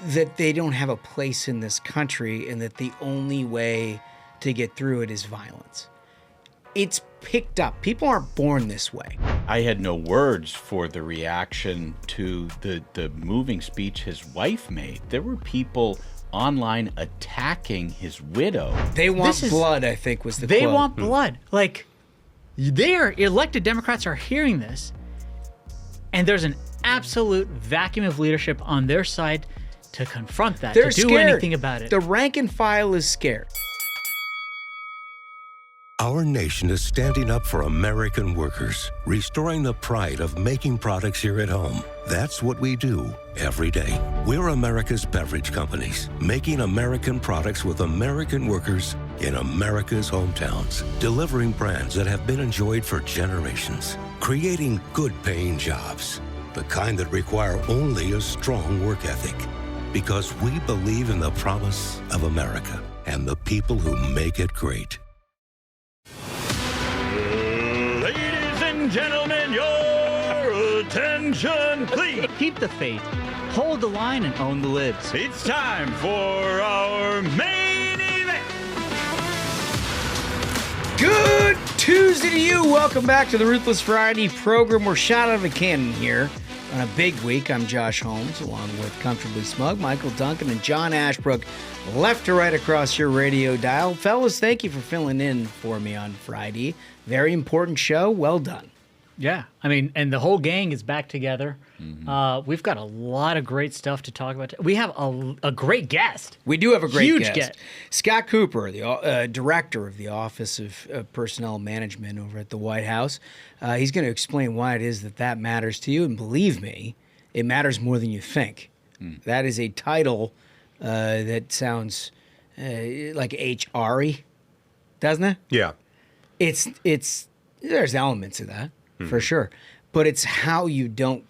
that they don't have a place in this country and that the only way to get through it is violence. It's picked up. People aren't born this way. I had no words for the reaction to the moving speech his wife made. There were people online attacking his widow. They want blood, I think was the They quote. want blood. Like, their elected Democrats are hearing this, and there's an absolute vacuum of leadership on their side to confront that, They're to do scared. anything about it. The rank and file is scared. Our nation is standing up for American workers, restoring the pride of making products here at home. That's what we do every day. We're America's beverage companies, making American products with American workers in America's hometowns, delivering brands that have been enjoyed for generations, creating good-paying jobs, the kind that require only a strong work ethic. Because we believe in the promise of America and the people who make it great. Ladies and gentlemen, your attention, please. Keep the faith, hold the line, and own the libs. It's time for our main event. Good Tuesday to you. Welcome back to the Ruthless Friday program. We're shot out of a cannon here on a big week. I'm Josh Holmes, along with Comfortably Smug, Michael Duncan, and John Ashbrook, left to right across your radio dial. Fellas, thank you for filling in for me on Friday. Very important show. Well done. Yeah, I mean, and the whole gang is back together. We've got a lot of great stuff to talk about. We have a great guest. We do have a great Huge guest. Scott Kupor, the director of the Office of Personnel Management over at the White House. He's going to explain why it is that matters to you. And believe me, it matters more than you think. That is a title that sounds like HR-y, doesn't it? Yeah. It's there's elements of that for sure, but it's how you don't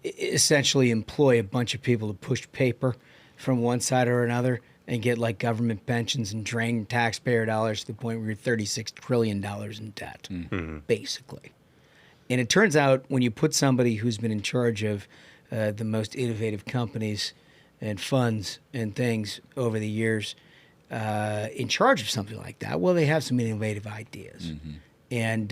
essentially employ a bunch of people to push paper from one side or another and get like government pensions and drain taxpayer dollars to the point where you're $36 trillion in debt, basically. And it turns out when you put somebody who's been in charge of the most innovative companies and funds and things over the years in charge of something like that, well, they have some innovative ideas. And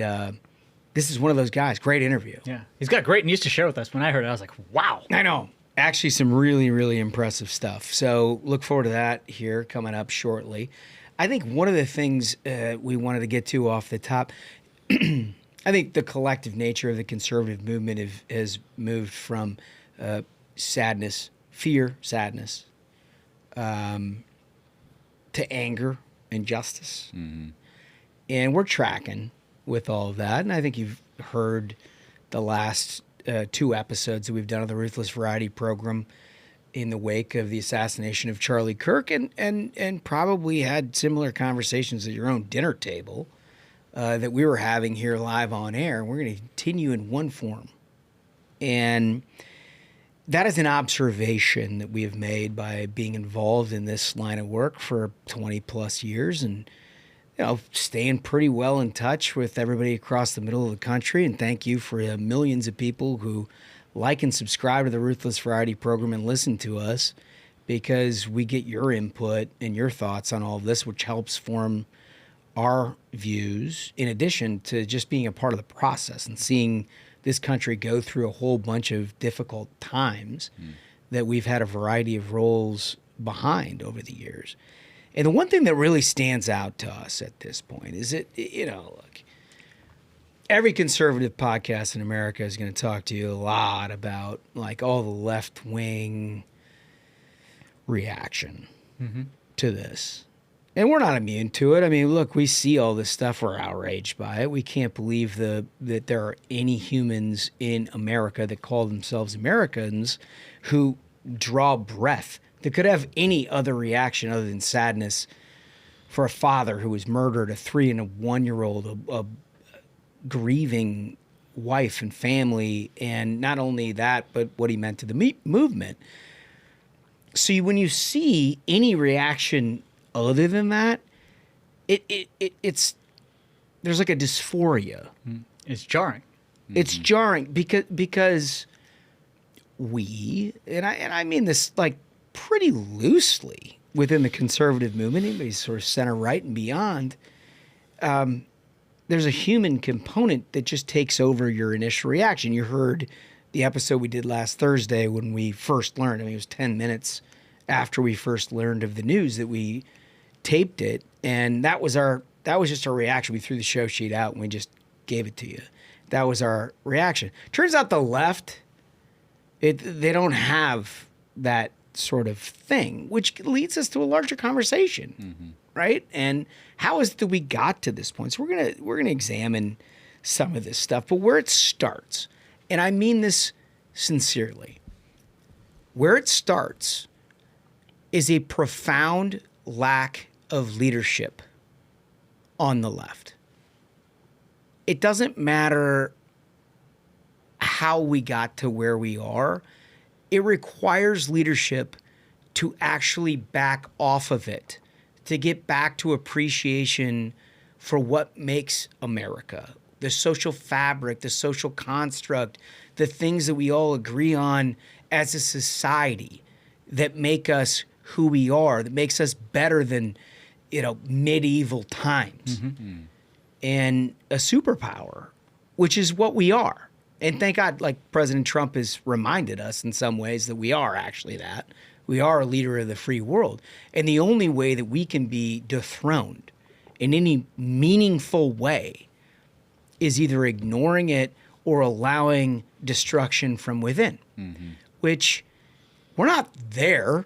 this is one of those guys. Great interview. Yeah, he's got great news to share with us. When I heard it, I was like, wow. I know. Actually, some really, really impressive stuff. So look forward to that here coming up shortly. I think one of the things we wanted to get to off the top, I think the collective nature of the conservative movement has moved from sadness, to anger and justice. And we're tracking with all of that. And I think you've heard the last two episodes that we've done of the Ruthless Variety program in the wake of the assassination of Charlie Kirk, and probably had similar conversations at your own dinner table that we were having here live on air. We're going to continue in one form. And that is an observation that we have made by being involved in this line of work for 20 plus years and, you know, staying pretty well in touch with everybody across the middle of the country. And thank you for millions of people who like and subscribe to the Ruthless Variety program and listen to us, because we get your input and your thoughts on all of this, which helps form our views, in addition to just being a part of the process and seeing this country go through a whole bunch of difficult times that we've had a variety of roles behind over the years. And the one thing that really stands out to us at this point is that, you know, look, every conservative podcast in America is going to talk to you a lot about like all the left-wing reaction to this. And we're not immune to it. I mean, look, we see all this stuff. We're outraged by it. We can't believe that there are any humans in America that call themselves Americans who draw breath, that could have any other reaction other than sadness for a father who was murdered, a 3 and a 1-year-old, a grieving wife and family, and not only that, but what he meant to the movement. So when you see any reaction other than that, it's there's like a dysphoria. It's jarring. It's jarring because we, and I mean this like pretty loosely within the conservative movement, anybody sort of center right and beyond, there's a human component that just takes over your initial reaction. You heard the episode we did last Thursday when we first learned. I mean, it was 10 minutes after we first learned of the news that we taped it, and that was just our reaction. We threw the show sheet out and we just gave it to you. That was our reaction. Turns out the left, they don't have that sort of thing, which leads us to a larger conversation, right? And how is it that we got to this point? So we're gonna examine some of this stuff, but where it starts, and I mean this sincerely, where it starts is a profound lack of leadership on the left. It doesn't matter how we got to where we are. It requires leadership to actually back off of it, to get back to appreciation for what makes America, the social fabric, the social construct, the things that we all agree on as a society that make us who we are, that makes us better than, medieval times. And a superpower, which is what we are. And thank God, like President Trump has reminded us in some ways that we are actually that. We are a leader of the free world. And the only way that we can be dethroned in any meaningful way is either ignoring it or allowing destruction from within, which we're not there.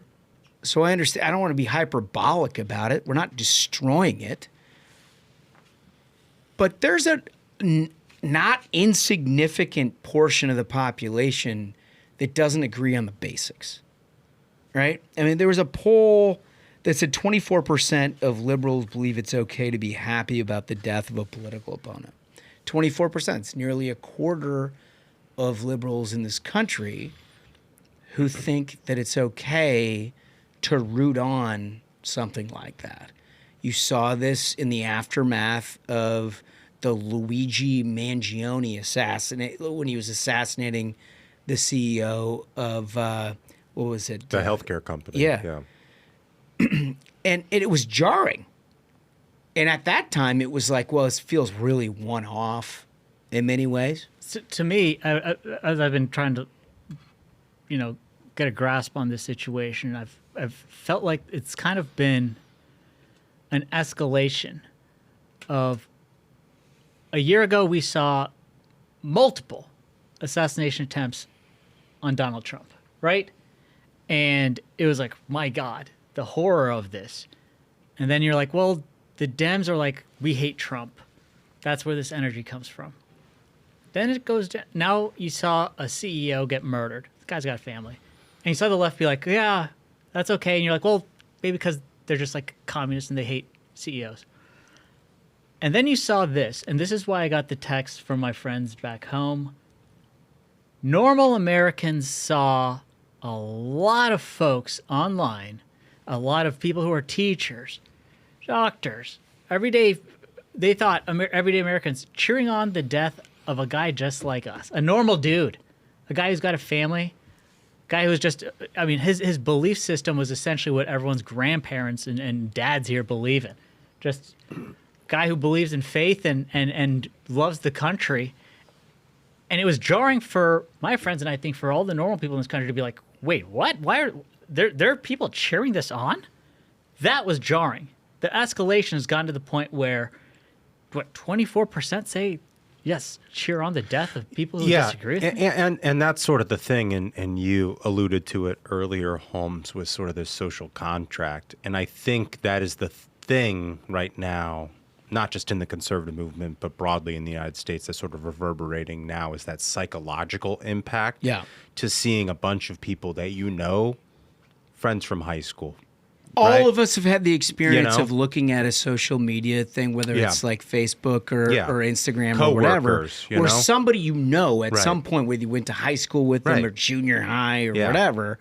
So I understand. I don't want to be hyperbolic about it. We're not destroying it. But there's a not insignificant portion of the population that doesn't agree on the basics, right? I mean, there was a poll that said 24% of liberals believe it's okay to be happy about the death of a political opponent. 24%. It's nearly a quarter of liberals in this country who think that it's okay to root on something like that. You saw this in the aftermath of the Luigi Mangione assassinate when he was assassinating the CEO of what was it? The healthcare company. Yeah. And it was jarring. And at that time, it was like, well, it feels really one-off in many ways. So, to me, as I've been trying to, get a grasp on this situation, I've felt like it's kind of been an escalation of a year ago we saw multiple assassination attempts on Donald Trump, right? And it was like, my God, the horror of this. And then you're like, well, the Dems are like, we hate Trump. That's where this energy comes from. Then it goes down. Now you saw a CEO get murdered. The guy's got a family. And you saw the left be like, yeah, that's okay. And you're like, well, maybe because they're just like communists and they hate CEOs. And then you saw this, and this is why I got the text from my friends back home. Normal Americans saw a lot of folks online, a lot of people who are teachers, doctors, every day, they thought everyday Americans cheering on the death of a guy just like us, a normal dude, a guy who's got a family, guy who was just, I mean, his belief system was essentially what everyone's grandparents and dads here believe in. Just guy who believes in faith and loves the country. And it was jarring for my friends, and I think for all the normal people in this country to be like, wait, what? Why are there are people cheering this on? That was jarring. The escalation has gotten to the point where, 24% say, yes, cheer on the death of people who disagree with me? And that's sort of the thing, and you alluded to it earlier, Holmes, with sort of this social contract. And I think that is the thing right now, not just in the conservative movement, but broadly in the United States, that's sort of reverberating now, is that psychological impact to seeing a bunch of people that friends from high school. All of us have had the experience of looking at a social media thing, whether it's like Facebook or Instagram or whatever, or somebody at some point, whether you went to high school with them or junior high or whatever,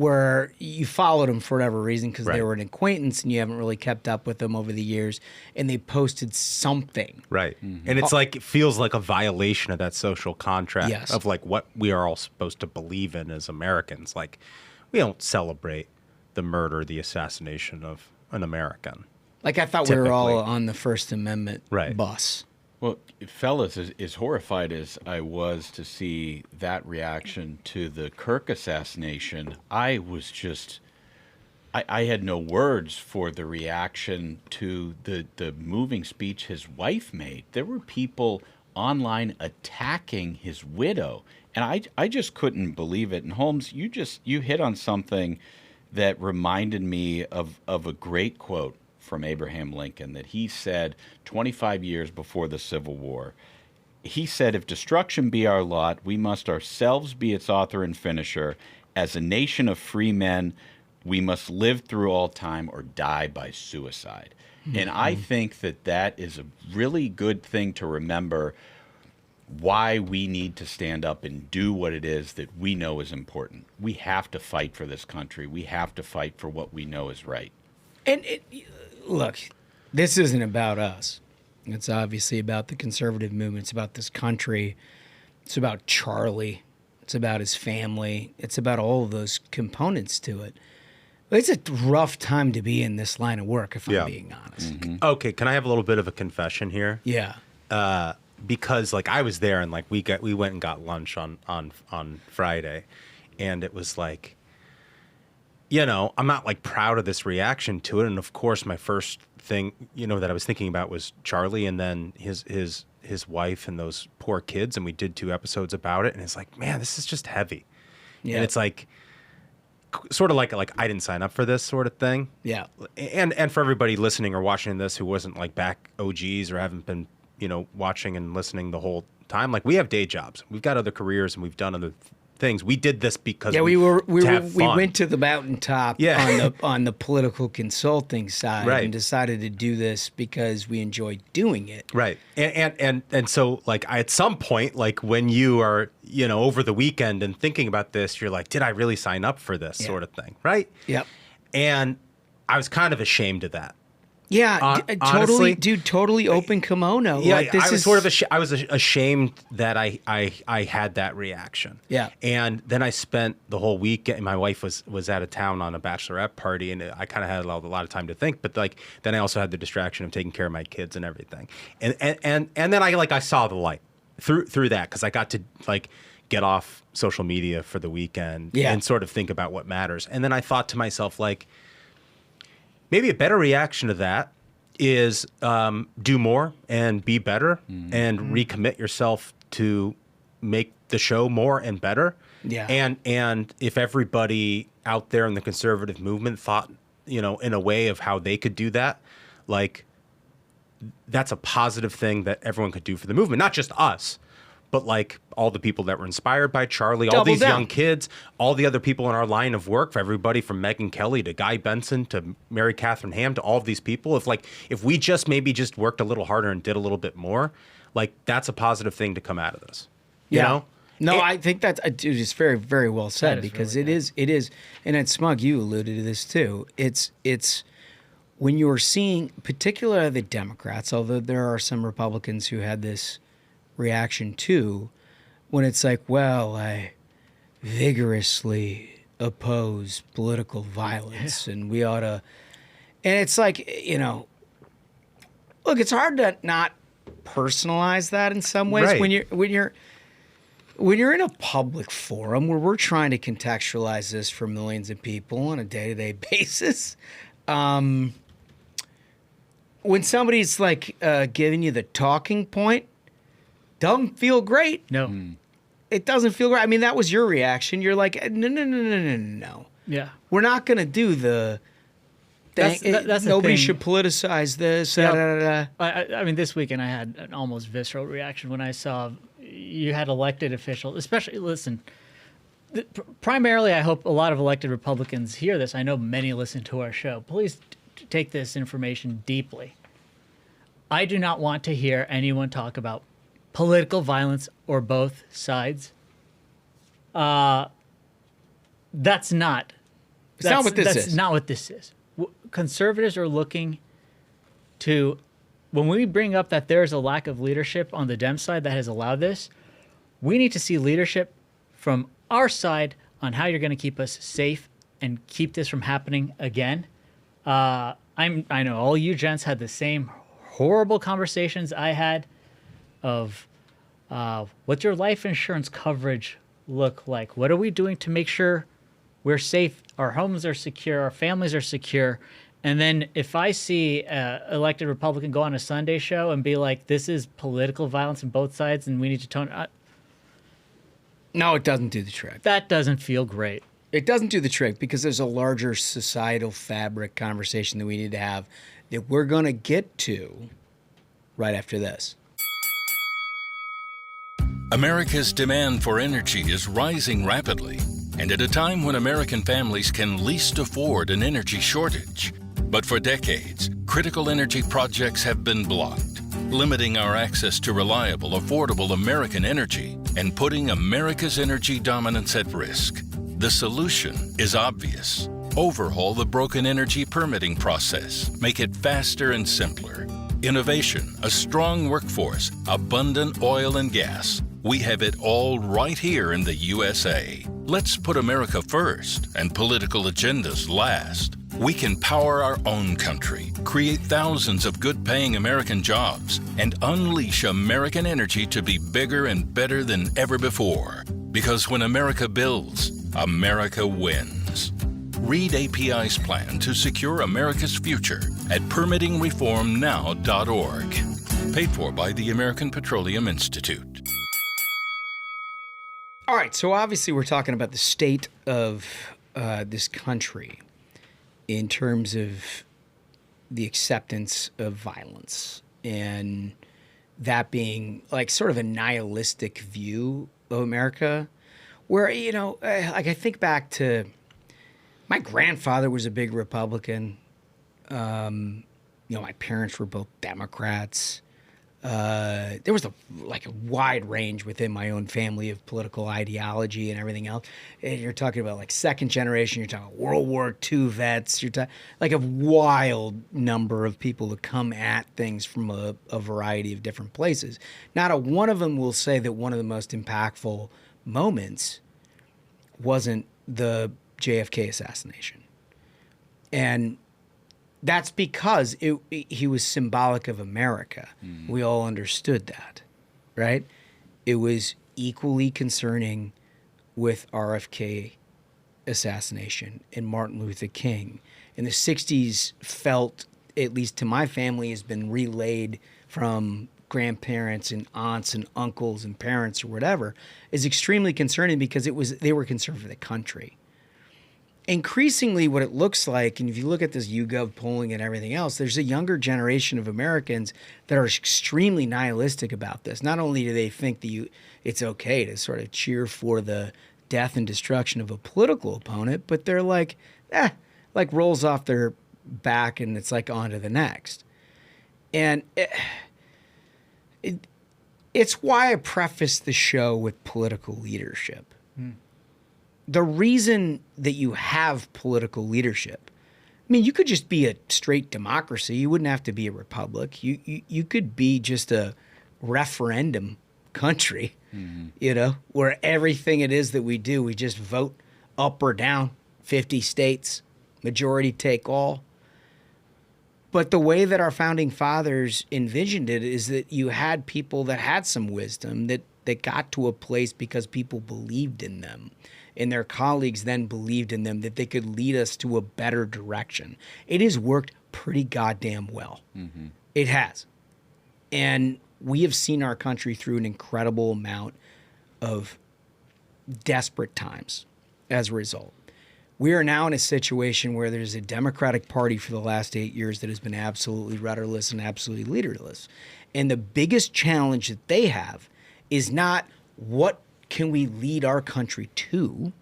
where you followed them for whatever reason because they Right. were an acquaintance and you haven't really kept up with them over the years, and they posted something. Right. And it's like, it feels like a violation of that social contract Yes. of like what we are all supposed to believe in as Americans. Like, we don't celebrate the murder, the assassination of an American. Like I thought we were all Typically. on the First Amendment Right. bus. Well, fellas, as horrified as I was to see that reaction to the Kirk assassination, I was just, I had no words for the reaction to the moving speech his wife made. There were people online attacking his widow, and I just couldn't believe it. And Holmes, you hit on something that reminded me of a great quote from Abraham Lincoln that he said 25 years before the Civil War. He said, "If destruction be our lot, we must ourselves be its author and finisher. As a nation of free men, we must live through all time or die by suicide." And I think that is a really good thing to remember, why we need to stand up and do what it is that we know is important. We have to fight for this country. We have to fight for what we know is right. And look, this isn't about us. It's obviously about the conservative movement. It's about this country. It's about Charlie. It's about his family. It's about all of those components to it. It's a rough time to be in this line of work, if Yeah. I'm being honest. Okay, can I have a little bit of a confession here? Yeah. Because like I was there and like we went and got lunch on Friday, and it was like, you know, I'm not like proud of this reaction to it, and of course my first thing, you know, that I was thinking about was Charlie, and then his wife and those poor kids, and we did 2 episodes about it, and it's like, man, this is just heavy. Yeah. And it's like sort of like I didn't sign up for this sort of thing. Yeah. And for everybody listening or watching this who wasn't like back OGs or haven't been, you know, watching and listening the whole time, like we have day jobs, we've got other careers, and we've done other things. We did this because Yeah, we have fun. went to the mountaintop Yeah. on the political consulting side, Right. and decided to do this because we enjoyed doing it. Right. And so like at some point, like when you are, you know, over the weekend and thinking about this, you're like, did I really sign up for this sort of thing? Right. Yep. And I was kind of ashamed of that. Yeah, Honestly, totally, dude. Totally open kimono. Yeah, like, this I was is sort of I was ashamed that I had that reaction. Yeah. And then I spent the whole weekend. My wife was out of town on a bachelorette party, and I kind of had a lot of time to think. But like then I also had the distraction of taking care of my kids and everything. And then I saw the light through that, because I got to like get off social media for the weekend and sort of think about what matters. And then I thought to myself, like, maybe a better reaction to that is do more and be better and recommit yourself to make the show more and better. Yeah. And if everybody out there in the conservative movement thought, you know, in a way of how they could do that, like that's a positive thing that everyone could do for the movement, not just us, but like all the people that were inspired by Charlie, all Double these down. young kids, all the other people in our line of work, for everybody from Megyn Kelly to Guy Benson to Mary Catherine Ham to all of these people. If we just maybe just worked a little harder and did a little bit more, like that's a positive thing to come out of this. You know? No, I think that's dude, it's very, very well said, That is because really it is, and at Smug, you alluded to this too. It's when you're seeing, particularly the Democrats, although there are some Republicans who had this reaction too, when it's like, well, I vigorously oppose political violence, and we ought to, and it's like, you know, look, it's hard to not personalize that in some ways Right. when you're in a public forum where we're trying to contextualize this for millions of people on a day-to-day basis. When somebody's like giving you the talking point, doesn't feel great. No. It doesn't feel great. I mean, that was your reaction. You're like, no. Yeah. We're not going to do the That's thing. the Nobody thing. should politicize this. Yeah. Da, da, da. I mean, this weekend I had an almost visceral reaction when I saw you had elected officials, especially, listen, primarily I hope a lot of elected Republicans hear this. I know many listen to our show. Please take this information deeply. I do not want to hear anyone talk about political violence or both sides. That's not It's not what this is. That's not what this is. Conservatives are looking to, when we bring up that there's a lack of leadership on the Dem side that has allowed this, we need to see leadership from our side on how you're going to keep us safe and keep this from happening again. I know all you gents had the same horrible conversations I had of what's your life insurance coverage look like? What are we doing to make sure we're safe, our homes are secure, our families are secure? And then if I see an elected Republican go on a Sunday show and be like, this is political violence on both sides and we need to tone... No, it doesn't do the trick. That doesn't feel great. It doesn't do the trick because there's a larger societal fabric conversation that we need to have that we're going to get to right after this. America's demand for energy is rising rapidly, and at a time when American families can least afford an energy shortage. But for decades, critical energy projects have been blocked, limiting our access to reliable, affordable American energy and putting America's energy dominance at risk. The solution is obvious. Overhaul the broken energy permitting process. Make it faster and simpler. Innovation, a strong workforce, abundant oil and gas. We have it all right here in the USA. Let's put America first and political agendas last. We can power our own country, create thousands of good-paying American jobs, and unleash American energy to be bigger and better than ever before. Because when America builds, America wins. Read API's plan to secure America's future at permittingreformnow.org. Paid for by the American Petroleum Institute. All right, so obviously we're talking about the state of this country in terms of the acceptance of violence and that being like sort of a nihilistic view of America where, you know, like I think back to my grandfather was a big Republican. You know, my parents were both Democrats. There was a wide range within my own family of political ideology and everything else. And you're talking about like second generation, you're talking World War II vets, you're talking like a wild number of people that come at things from a variety of different places. Not a one of them will say that one of the most impactful moments wasn't the JFK assassination. And that's because he was symbolic of America. We all understood that, right? It was equally concerning with RFK assassination and Martin Luther King. In the 60s felt, at least to my family, has been relayed from grandparents and aunts and uncles and parents or whatever, is extremely concerning because they were concerned for the country. Increasingly, what it looks like, and if you look at this YouGov polling and everything else, there's a younger generation of Americans that are extremely nihilistic about this. Not only do they think that it's okay to sort of cheer for the death and destruction of a political opponent, but they're like rolls off their back and it's like on to the next. And it's why I preface the show with political leadership. The reason that you have political leadership, I mean, you could just be a straight democracy. You wouldn't have to be a republic. You could be just a referendum country, you know, where everything it is that we do, we just vote up or down, 50 states, majority take all. But the way that our founding fathers envisioned it is that you had people that had some wisdom that got to a place because people believed in them. And their colleagues then believed in them, that they could lead us to a better direction. It has worked pretty goddamn well. It has. And we have seen our country through an incredible amount of desperate times as a result. We are now in a situation where there's a Democratic Party for the last 8 years that has been absolutely rudderless and absolutely leaderless. And the biggest challenge that they have is not what can we lead our country to?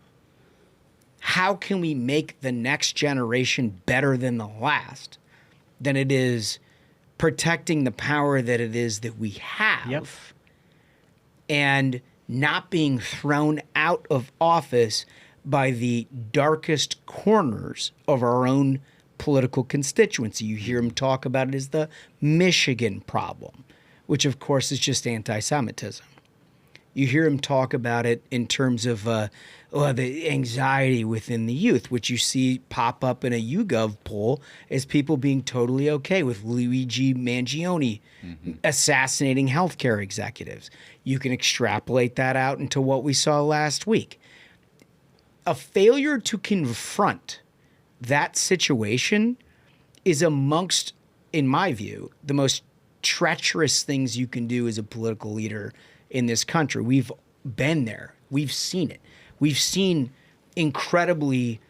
How can we make the next generation better than the last? Than it is protecting the power that it is that we have and not being thrown out of office by the darkest corners of our own political constituency. You hear him talk about it as the Michigan problem, which of course is just anti-Semitism. You hear him talk about it in terms of the anxiety within the youth, which you see pop up in a YouGov poll as people being totally okay with Luigi Mangione assassinating healthcare executives. You can extrapolate that out into what we saw last week. A failure to confront that situation is amongst, in my view, the most treacherous things you can do as a political leader in this country. We've been there. We've seen it. We've seen incredibly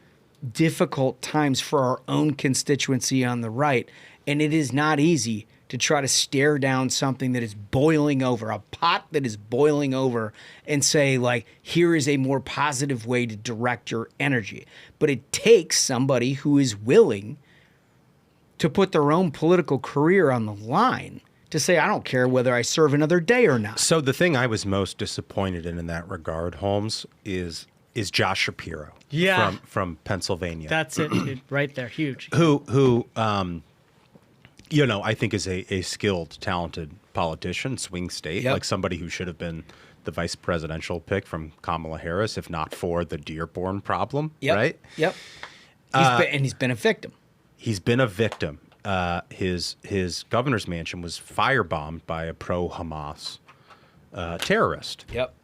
difficult times for our own constituency on the right, and it is not easy to try to stare down something that is boiling over, a pot that is boiling over, and say, like, here is a more positive way to direct your energy. But it takes somebody who is willing to put their own political career on the line to say, I don't care whether I serve another day or not. So the thing I was most disappointed in that regard, Holmes, is Josh Shapiro from Pennsylvania. That's it, dude. Right there. Huge. Who I think is a skilled, talented politician, swing state, like somebody who should have been the vice presidential pick from Kamala Harris, if not for the Dearborn problem, right? Yep. He's been a victim. He's been a victim. His governor's mansion was firebombed by a pro-Hamas terrorist. Yep.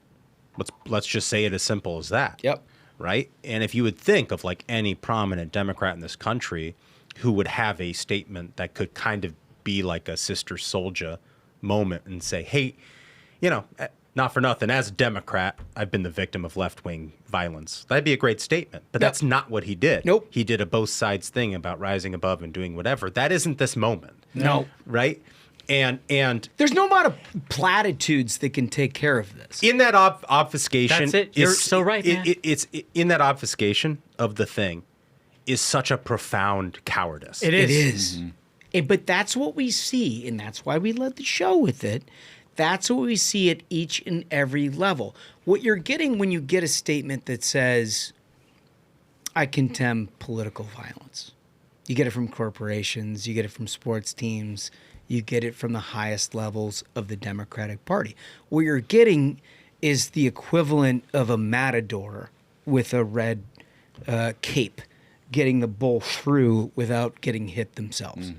Let's just say it as simple as that. Yep. Right? And if you would think of like any prominent Democrat in this country who would have a statement that could kind of be like a Sister Souljah moment and say, hey, not for nothing, as a Democrat, I've been the victim of left-wing violence. That'd be a great statement. But that's not what he did. Nope. He did a both sides thing about rising above and doing whatever. That isn't this moment. No. Right? And there's no amount of platitudes that can take care of this. in that obfuscation, That's it. You're so right, man. It's in that obfuscation of the thing is such a profound cowardice. It is. But that's what we see, and that's why we led the show with it. That's what we see at each and every level. What you're getting when you get a statement that says, I condemn political violence. You get it from corporations, you get it from sports teams, you get it from the highest levels of the Democratic Party. What you're getting is the equivalent of a matador with a red cape getting the bull through without getting hit themselves.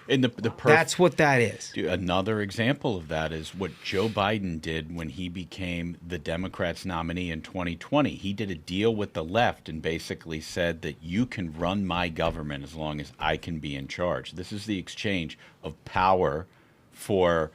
And That's what that is. Dude, another example of that is what Joe Biden did when he became the Democrats' nominee in 2020. He did a deal with the left and basically said that you can run my government as long as I can be in charge. This is the exchange of power for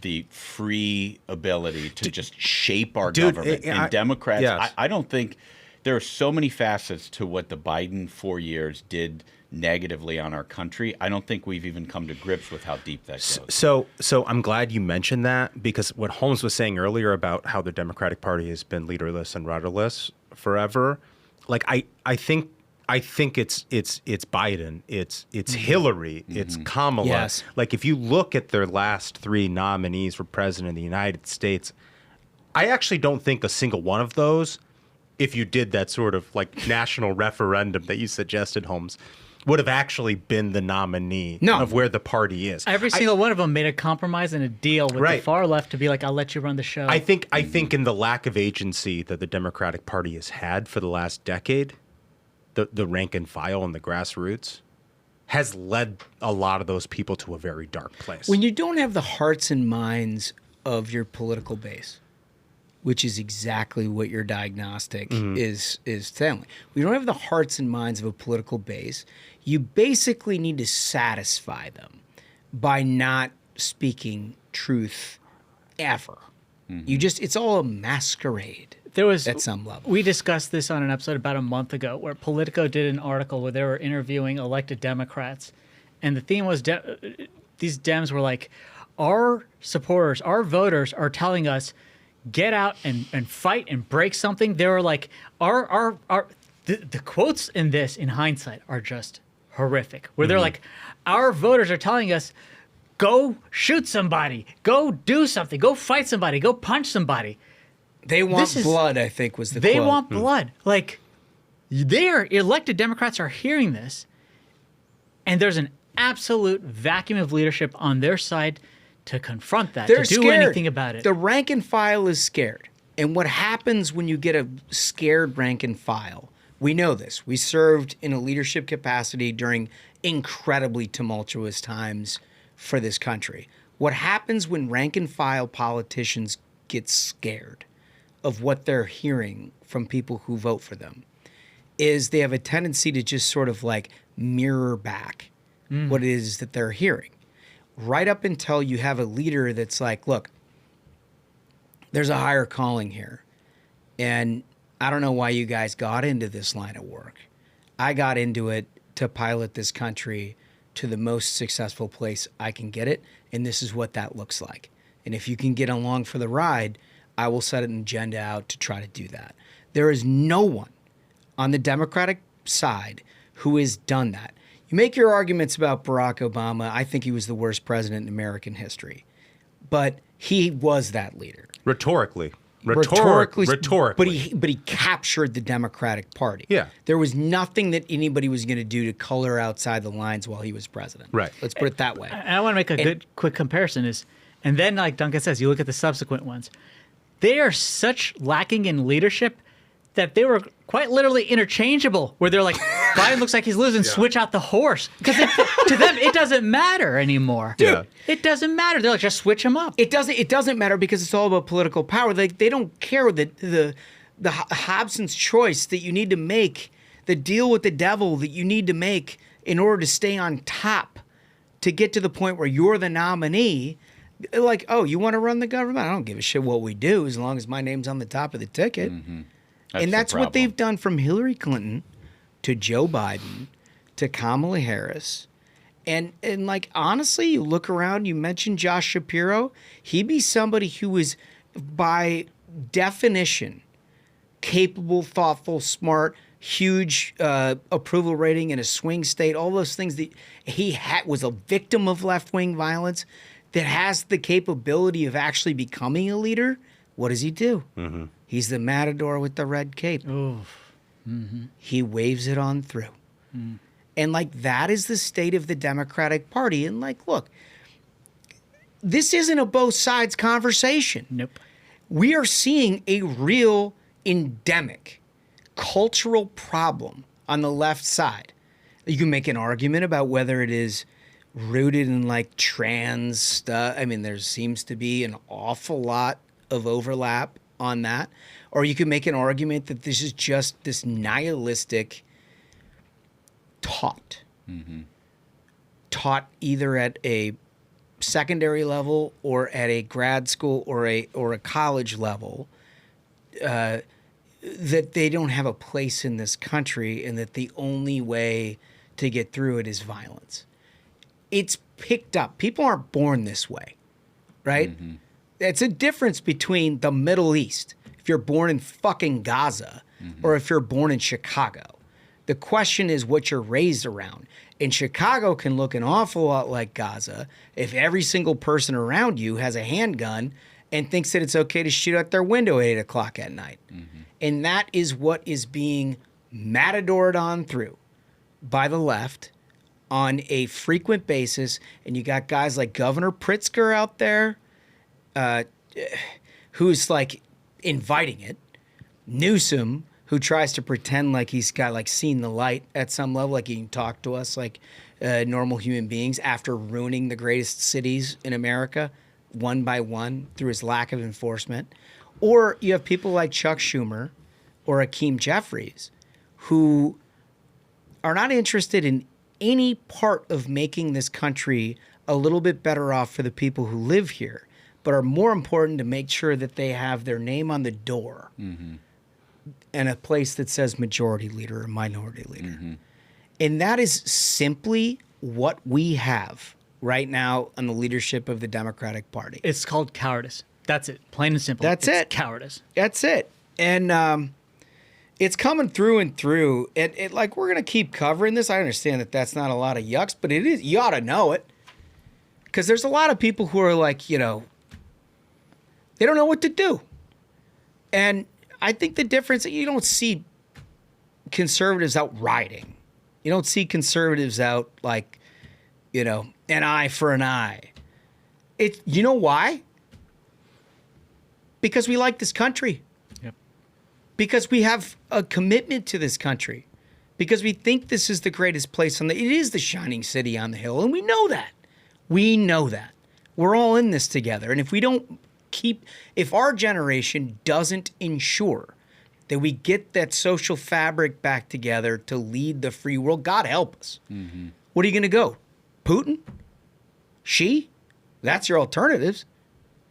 the free ability to just shape our government. And Democrats, I don't think there are so many facets to what the Biden 4 years did negatively on our country. I don't think we've even come to grips with how deep that goes. So I'm glad you mentioned that, because what Holmes was saying earlier about how the Democratic Party has been leaderless and rudderless forever, like I think it's Biden, it's Hillary, it's Kamala. Yes. Like if you look at their last three nominees for president of the United States, I actually don't think a single one of those, if you did that sort of like national referendum that you suggested, Holmes, would have actually been the nominee of where the party is. Every single one of them made a compromise and a deal with the far left to be like, I'll let you run the show. I think in the lack of agency that the Democratic Party has had for the last decade, the rank and file and the grassroots has led a lot of those people to a very dark place. When you don't have the hearts and minds of your political base, which is exactly what your diagnostic is telling. We don't have the hearts and minds of a political base. You basically need to satisfy them by not speaking truth ever. It's all a masquerade. There was at some level. We discussed this on an episode about a month ago where Politico did an article where they were interviewing elected Democrats, and the theme was these Dems were like, our supporters, our voters are telling us, get out and fight and break something. They were like, the quotes in this, in hindsight, are just horrific. Where they're like, our voters are telling us, go shoot somebody, go do something, go fight somebody, go punch somebody. They want blood, I think was the They quote. want blood. Like, elected Democrats are hearing this, and there's an absolute vacuum of leadership on their side to confront that, They're to do scared. anything about it. The rank and file is scared. And what happens when you get a scared rank and file? We know this. We served in a leadership capacity during incredibly tumultuous times for this country. What happens when rank and file politicians get scared of what they're hearing from people who vote for them is they have a tendency to just sort of like mirror back what it is that they're hearing. Right up until you have a leader that's like, look, there's a higher calling here. And I don't know why you guys got into this line of work. I got into it to pilot this country to the most successful place I can get it. And this is what that looks like. And if you can get along for the ride, I will set an agenda out to try to do that. There is no one on the Democratic side who has done that. You make your arguments about Barack Obama. I think he was the worst president in American history. But he was that leader. Rhetorically. But he captured the Democratic Party. Yeah. There was nothing that anybody was going to do to color outside the lines while he was president. Right. Let's put it that way. And I want to make a good quick comparison and then like Duncan says, you look at the subsequent ones. They are such lacking in leadership that they were quite literally interchangeable, where they're like, Biden looks like he's losing, switch out the horse. Because to them, it doesn't matter anymore. Yeah. It doesn't matter. They're like, just switch them up. It doesn't matter because it's all about political power. They don't care that the Hobson's choice that you need to make, the deal with the devil that you need to make in order to stay on top, to get to the point where you're the nominee. Like, oh, you want to run the government? I don't give a shit what we do as long as my name's on the top of the ticket. Mm-hmm. And that's what they've done from Hillary Clinton to Joe Biden to Kamala Harris. And like, honestly, you look around, you mentioned Josh Shapiro. He'd be somebody who is, by definition, capable, thoughtful, smart, huge approval rating in a swing state, all those things that he was a victim of left-wing violence, that has the capability of actually becoming a leader. What does he do? Mm-hmm. He's the matador with the red cape. Mm-hmm. He waves it on through. Mm. And like, that is the state of the Democratic Party. And like, look, this isn't a both sides conversation. Nope. We are seeing a real endemic cultural problem on the left side. You can make an argument about whether it is rooted in like trans stuff. I mean, there seems to be an awful lot of overlap on that. Or you could make an argument that this is just this nihilistic taught either at a secondary level or at a grad school or a college level, that they don't have a place in this country and that the only way to get through it is violence. It's picked up. People aren't born this way, right? Mm-hmm. It's a difference between the Middle East, if you're born in fucking Gaza, or if you're born in Chicago. The question is what you're raised around. And Chicago can look an awful lot like Gaza if every single person around you has a handgun and thinks that it's okay to shoot out their window at 8 o'clock at night. Mm-hmm. And that is what is being matadored on through by the left on a frequent basis. And you got guys like Governor Pritzker out there, who's like inviting it. Newsom, who tries to pretend like he's got like seen the light at some level, like he can talk to us like normal human beings after ruining the greatest cities in America one by one through his lack of enforcement. Or you have people like Chuck Schumer or Hakeem Jeffries who are not interested in any part of making this country a little bit better off for the people who live here, but are more important to make sure that they have their name on the door and a place that says majority leader or minority leader. Mm-hmm. And that is simply what we have right now on the leadership of the Democratic Party. It's called cowardice. That's it. Plain and simple. That's it. Cowardice. That's it. And it's coming through and through. It like, we're going to keep covering this. I understand that that's not a lot of yucks, but it is. You ought to know it. Because there's a lot of people who are like, you know, they don't know what to do. And I think the difference, you don't see conservatives out rioting. You don't see conservatives out like, an eye for an eye. You know why? Because we like this country. Yep. Because we have a commitment to this country. Because we think this is the greatest place it is the shining city on the hill, and we know that. We know that. We're all in this together. And if our generation doesn't ensure that we get that social fabric back together to lead the free world, God help us. Mm-hmm. What are you going to go? Putin? Xi? That's your alternatives.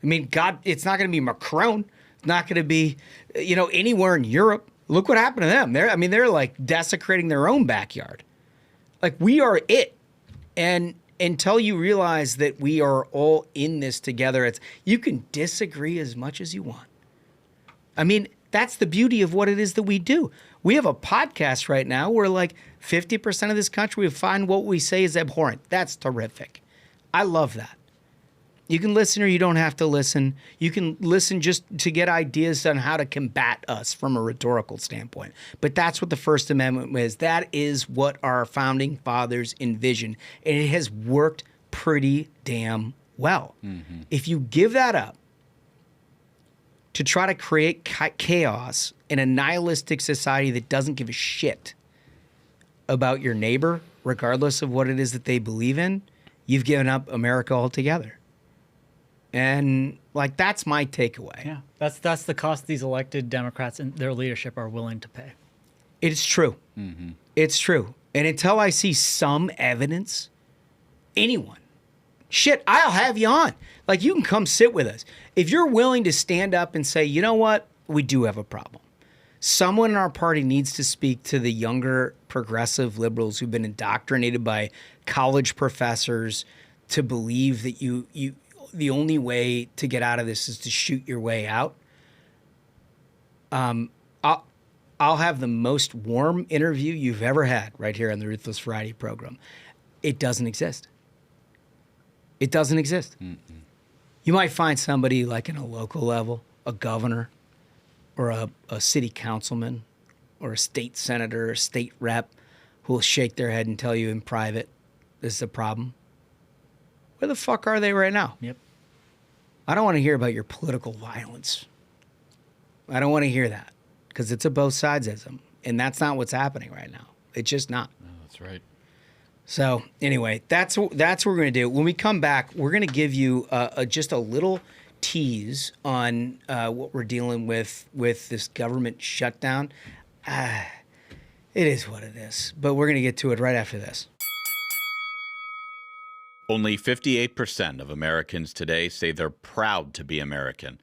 I mean, God, it's not going to be Macron. It's not going to be, anywhere in Europe. Look what happened to them. They're like desecrating their own backyard. Like, we are it. And until you realize that we are all in this together, you can disagree as much as you want. I mean, that's the beauty of what it is that we do. We have a podcast right now where like 50% of this country, we find what we say is abhorrent. That's terrific. I love that. You can listen or you don't have to listen. You can listen just to get ideas on how to combat us from a rhetorical standpoint. But that's what the First Amendment is. That is what our founding fathers envisioned. And it has worked pretty damn well. Mm-hmm. If you give that up to try to create chaos in a nihilistic society that doesn't give a shit about your neighbor, regardless of what it is that they believe in, you've given up America altogether. And like, that's my takeaway. Yeah, that's the cost these elected Democrats and their leadership are willing to pay. It's true. Mm-hmm. It's true. And until I see some evidence, anyone, I'll have you on. Like, you can come sit with us. If you're willing to stand up and say, you know what, we do have a problem. Someone in our party needs to speak to the younger progressive liberals who've been indoctrinated by college professors to believe that the only way to get out of this is to shoot your way out. I'll have the most warm interview you've ever had right here on the Ruthless Variety program. It doesn't exist. It doesn't exist. Mm-mm. You might find somebody like in a local level, a governor or a city councilman or a state senator or a state rep who will shake their head and tell you in private, this is a problem. Where the fuck are they right now? Yep. I don't want to hear about your political violence. I don't want to hear that because it's a Bothsidesism, and that's not what's happening right now. It's just not. No, that's right. So anyway, that's what we're going to do. When we come back, we're going to give you just a little tease on what we're dealing with this government shutdown. It is what it is, but we're going to get to it right after this. Only 58% of Americans today say they're proud to be American,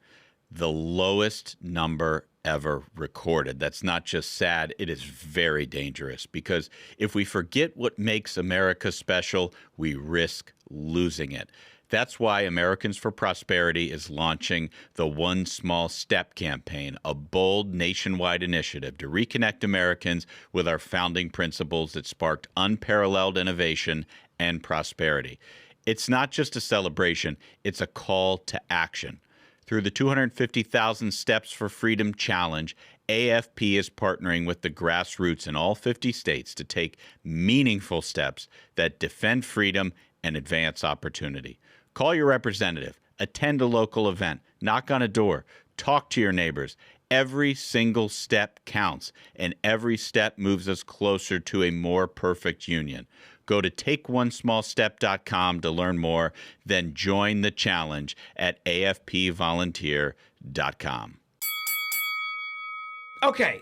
the lowest number ever recorded. That's not just sad, it is very dangerous, because if we forget what makes America special, we risk losing it. That's why Americans for Prosperity is launching the One Small Step campaign, a bold nationwide initiative to reconnect Americans with our founding principles that sparked unparalleled innovation and prosperity. It's not just a celebration, it's a call to action. Through the 250,000 Steps for Freedom Challenge, AFP is partnering with the grassroots in all 50 states to take meaningful steps that defend freedom and advance opportunity. Call your representative, attend a local event, knock on a door, talk to your neighbors. Every single step counts, and every step moves us closer to a more perfect union. Go to takeonesmallstep.com to learn more, then join the challenge at afpvolunteer.com. Okay,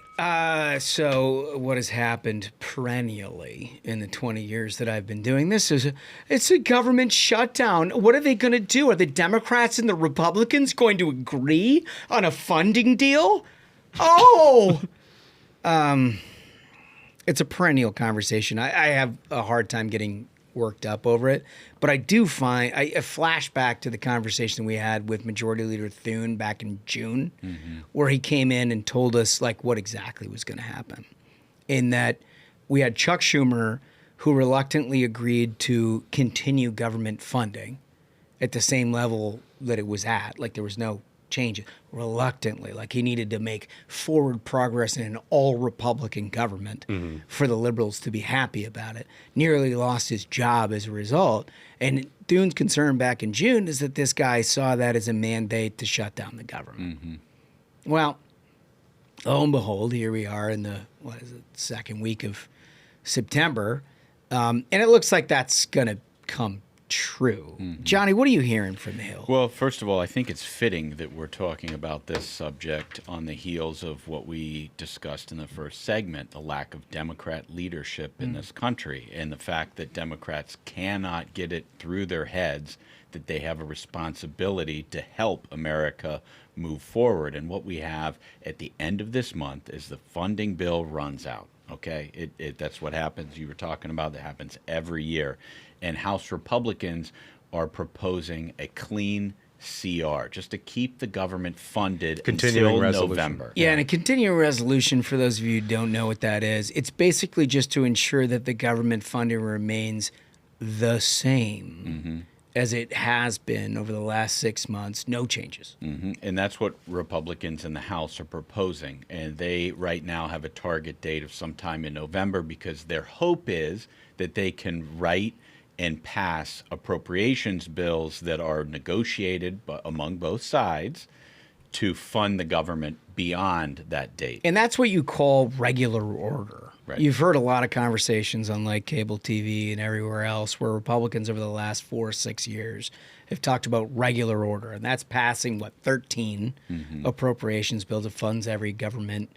so what has happened perennially in the 20 years that I've been doing this is it's a government shutdown. What are they going to do? Are the Democrats and the Republicans going to agree on a funding deal? Oh! It's a perennial conversation. I have a hard time getting worked up over it, but I do find a flashback to the conversation we had with Majority Leader Thune back in June, where he came in and told us like what exactly was going to happen. In that we had Chuck Schumer, who reluctantly agreed to continue government funding at the same level that it was at, like there was no changes reluctantly. Like he needed to make forward progress in an all-Republican government for the liberals to be happy about it. Nearly lost his job as a result. And Thune's concern back in June is that this guy saw that as a mandate to shut down the government. Well, lo and behold, here we are in the, second week of September. And it looks like that's going to come true. Johnny, what are you hearing from the Hill? Well, first of all, I think it's fitting that we're talking about this subject on the heels of what we discussed in the first segment, the lack of Democrat leadership in this country, and the fact that Democrats cannot get it through their heads that they have a responsibility to help America move forward. And what we have at the end of this month is the funding bill runs out. Okay, that's what happens. You were talking about that happens every year. And House Republicans are proposing a clean CR just to keep the government funded until November. Yeah, and a continuing resolution, for those of you who don't know what that is, it's basically just to ensure that the government funding remains the same as it has been over the last 6 months, no changes. And that's what Republicans in the House are proposing. And they right now have a target date of sometime in November because their hope is that they can write and pass appropriations bills that are negotiated among both sides to fund the government beyond that date. And that's what you call regular order. Right. You've heard a lot of conversations on like cable TV and everywhere else where Republicans over the last 4 or 6 years have talked about regular order. And that's passing, 13 appropriations bills that funds every government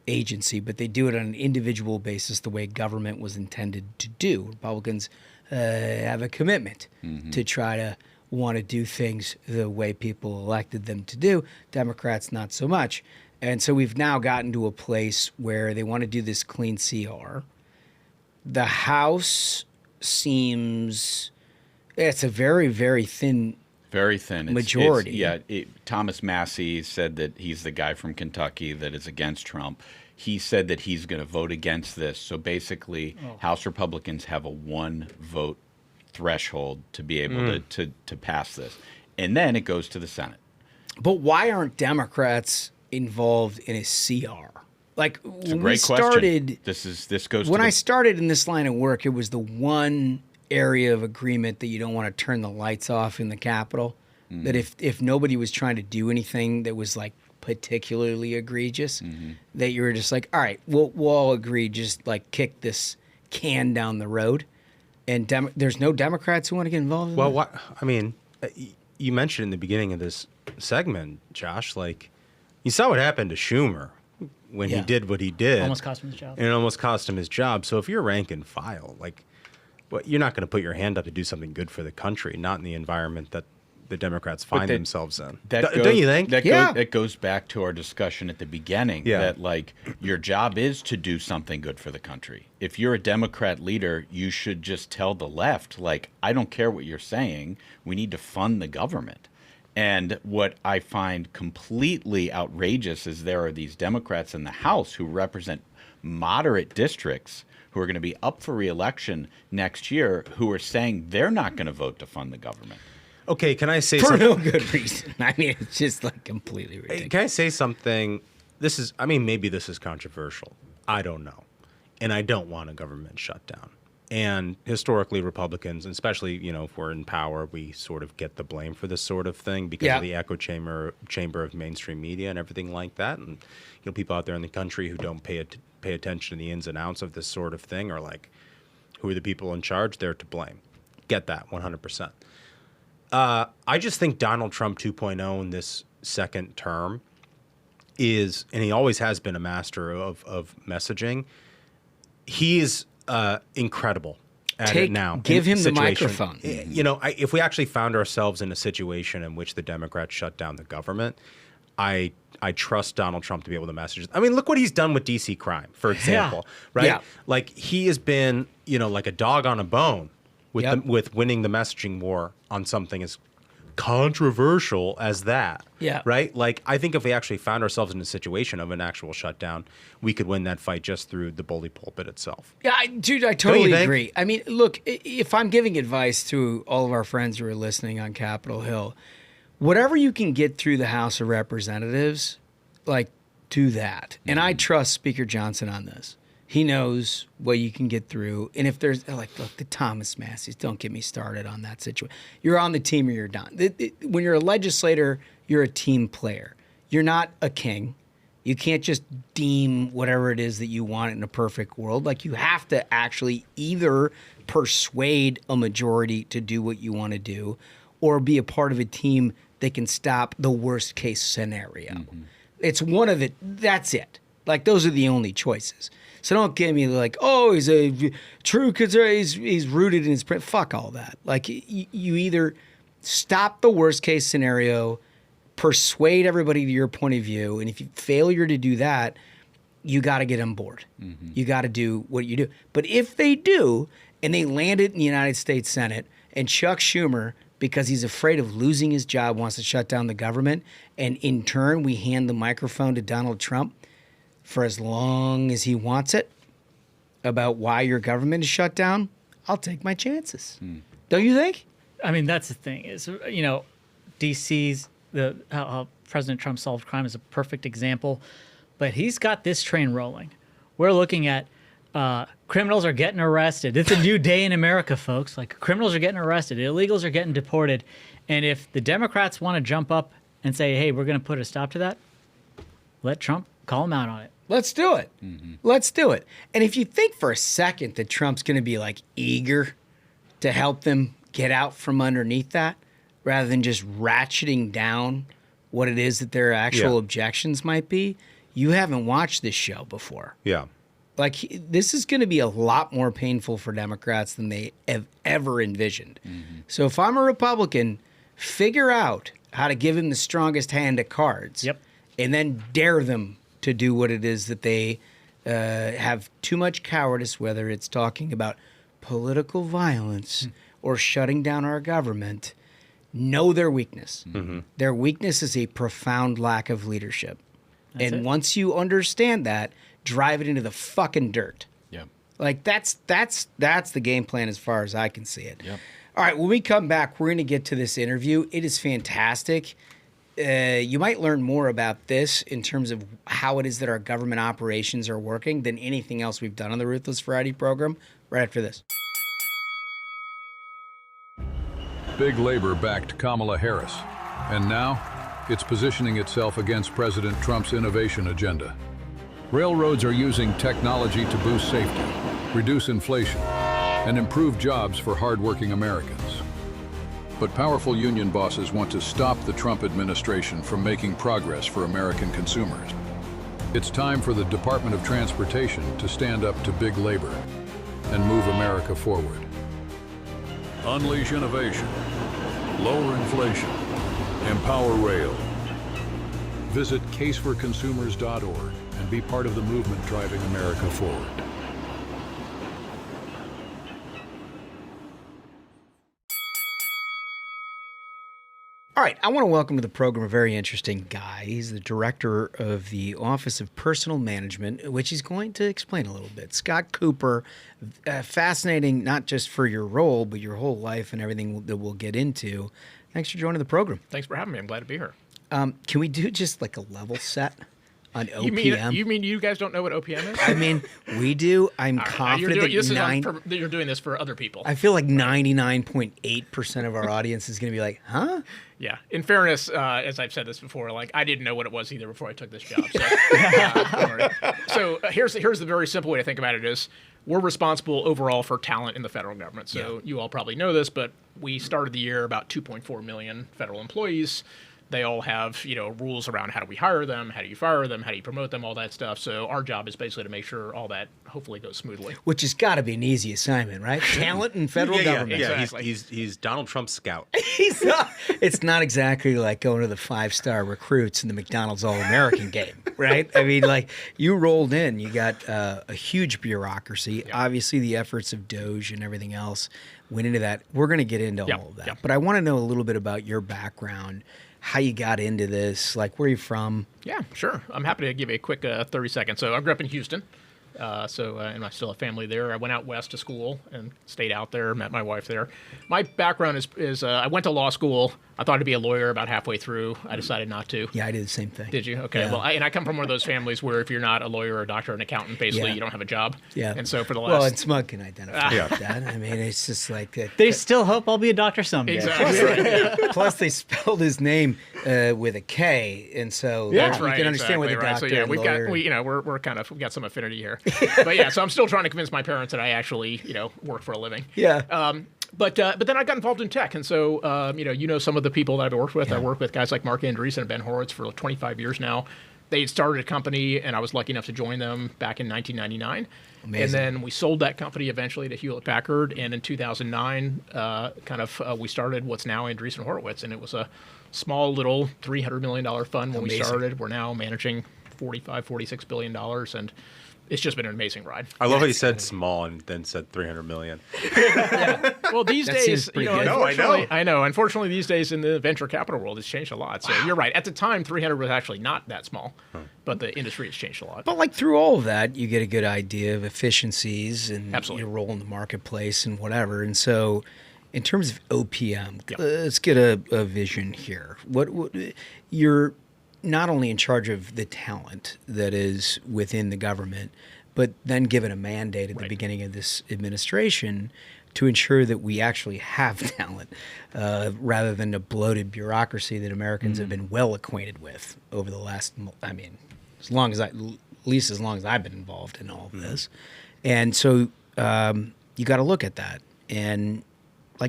agency. But they do it on an individual basis the way government was intended to do. Republicans have a commitment to try to want to do things the way people elected them to do. Democrats, not so much. And so we've now gotten to a place where they want to do this clean CR. The House seems, it's a very, very thin majority. Thomas Massie said that he's the guy from Kentucky that is against Trump. He said that he's going to vote against this. So basically, House Republicans have a 1-vote threshold to be able to pass this. And then it goes to the Senate. But why aren't Democrats involved in a CR? Like, it's a great question. This goes when I started in this line of work, it was the one area of agreement that you don't want to turn the lights off in the Capitol. That if nobody was trying to do anything that was like particularly egregious, that you were just like, all right, we'll all agree, just like kick this can down the road. And there's no Democrats who want to get involved in that? Well, I mean, you mentioned in the beginning of this segment, Josh, like, you saw what happened to Schumer when he did what he did. Almost cost him his job. And it almost cost him his job. So if you're rank and file, like, you're not going to put your hand up to do something good for the country, not in the environment that the Democrats find themselves in. Don't you think? That goes back to our discussion at the beginning that, like, your job is to do something good for the country. If you're a Democrat leader, you should just tell the left, like, I don't care what you're saying. We need to fund the government. And what I find completely outrageous is there are these Democrats in the House who represent moderate districts who are going to be up for re-election next year who are saying they're not going to vote to fund the government. Okay, can I say for something? no good reason. I mean, it's just like completely ridiculous. Can I say something? Maybe this is controversial. I don't know. And I don't want a government shutdown. And historically, Republicans, especially, if we're in power, we sort of get the blame for this sort of thing because of the echo chamber of mainstream media and everything like that. And people out there in the country who don't pay attention to the ins and outs of this sort of thing are like, who are the people in charge? They're to blame. Get that 100%. I just think Donald Trump 2.0 in this second term is, and he always has been a master of messaging. He is incredible at it now. Give him the microphone. If we actually found ourselves in a situation in which the Democrats shut down the government, I trust Donald Trump to be able to message. I mean, look what he's done with DC crime, for example, right? Yeah. Like, he has been, like a dog on a bone with winning the messaging war on something as controversial as that. Yeah. Right? Like, I think if we actually found ourselves in a situation of an actual shutdown, we could win that fight just through the bully pulpit itself. Yeah, dude, I totally agree. I mean, look, if I'm giving advice to all of our friends who are listening on Capitol Hill, whatever you can get through the House of Representatives, like, do that. And I trust Speaker Johnson on this. He knows what you can get through. And if there's, like, look, the Thomas Masseys, don't get me started on that situation. You're on the team or you're done. When you're a legislator, you're a team player. You're not a king. You can't just deem whatever it is that you want in a perfect world. Like, you have to actually either persuade a majority to do what you want to do or be a part of a team that can stop the worst case scenario. It's one of it. That's it. Like, those are the only choices. So don't give me like, oh, he's a true conservative. He's rooted in his print. Fuck all that. Like, you either stop the worst case scenario, persuade everybody to your point of view, and if you failure to do that, you got to get on board. You got to do what you do. But if they do, and they land it in the United States Senate, and Chuck Schumer, because he's afraid of losing his job, wants to shut down the government, and in turn we hand the microphone to Donald Trump for as long as he wants it about why your government is shut down, I'll take my chances. Don't you think? I mean, that's the thing is, DC's how President Trump solved crime is a perfect example, but he's got this train rolling. We're looking at criminals are getting arrested. It's a new day in America, folks. Like, criminals are getting arrested, illegals are getting deported, and if the Democrats want to jump up and say, "Hey, we're going to put a stop to that," let Trump call him out on it. Let's do it. Let's do it. And if you think for a second that Trump's going to be like eager to help them get out from underneath that, rather than just ratcheting down what it is that their actual objections might be, you haven't watched this show before. Yeah. Like, this is going to be a lot more painful for Democrats than they have ever envisioned. So if I'm a Republican, figure out how to give him the strongest hand of cards. And then dare them to do what it is that they have too much cowardice, whether it's talking about political violence or shutting down our government. Know their weakness. Their weakness is a profound lack of leadership. Once you understand that, drive it into the fucking dirt. Like, that's the game plan as far as I can see it. All right, when we come back, we're going to get to this interview. It is fantastic. You might learn more about this in terms of how it is that our government operations are working than anything else we've done on the Ruthless Variety program right after this. Big Labor backed Kamala Harris, and now it's positioning itself against President Trump's innovation agenda. Railroads are using technology to boost safety, reduce inflation, and improve jobs for hardworking Americans. But powerful union bosses want to stop the Trump administration from making progress for American consumers. It's time for the Department of Transportation to stand up to big labor and move America forward. Unleash innovation, lower inflation, empower rail. Visit caseforconsumers.org and be part of the movement driving America forward. All right, I want to welcome to the program a very interesting guy. He's the director of the Office of Personal Management, which he's going to explain a little bit. Scott Kupor, fascinating not just for your role, but your whole life and everything that we'll get into. Thanks for joining the program. Thanks for having me. I'm glad to be here. Can we do just like a level set on OPM? You mean you guys don't know what OPM is? I mean, we do. I'm confident that you're doing this for other people. I feel like 99.8% of our audience is going to be like, huh? Yeah. In fairness, as I've said this before, like, I didn't know what it was either before I took this job. So, here's the very simple way to think about it is we're responsible overall for talent in the federal government. So you all probably know this, but we started the year about 2.4 million federal employees. They all have, rules around how do we hire them, how do you fire them, how do you promote them, all that stuff. So our job is basically to make sure all that hopefully goes smoothly. Which has got to be an easy assignment, right? Talent in federal government. Yeah, exactly. he's Donald Trump's scout. He's not. It's not exactly like going to the 5-star recruits in the McDonald's All-American game, right? I mean, like, you rolled in, you got a huge bureaucracy. Yeah. Obviously, the efforts of Doge and everything else went into that. We're going to get into all of that. Yeah. But I want to know a little bit about your background, how you got into this, like, where are you from? Yeah, sure. I'm happy to give you a quick 30 seconds. So I grew up in Houston. And I still have family there. I went out west to school and stayed out there, met my wife there. My background is I went to law school. I thought to be a lawyer about halfway through. I decided not to. Yeah, I did the same thing. Did you? Okay. Yeah. Well, I come from one of those families where if you're not a lawyer or a doctor or an accountant, basically Yeah. you don't have a job. Yeah. And so for the last... Well, and Smug can identify with that. I mean, it's just like... They still hope I'll be a doctor someday. Exactly. Right, yeah. Plus, they spelled his name with a K, and so That's you right, can understand exactly, with a right. doctor So yeah, and we've lawyer. we've got some affinity here. But yeah, so I'm still trying to convince my parents that I actually work for a living. Yeah. But then I got involved in tech, and so some of the people that I've worked with. Yeah. I work with guys like Mark Andreessen and Ben Horowitz for 25 years now. They started a company, and I was lucky enough to join them back in 1999. Amazing. And then we sold that company eventually to Hewlett Packard, and in 2009, we started what's now Andreessen Horowitz, and it was a small little $300 million fund when we Amazing. started. We're now managing $46 billion, and it's just been an amazing ride. I love how you said small and then said 300 million. Well, these That seems days, pretty good. I know. Unfortunately, these days in the venture capital world, it's changed a lot. So you're right. At the time, 300 was actually not that small, but the industry has changed a lot. But like through all of that, you get a good idea of efficiencies and Absolutely. your role in the marketplace and whatever. And so, in terms of OPM, Yeah. let's get a vision here. What you're not only in charge of the talent that is within the government, but then given a mandate at the Right. beginning of this administration to ensure that we actually have talent, rather than a bloated bureaucracy that Americans have been well acquainted with over the last, at least as long as I've been involved in all of this. And so you got to look at that and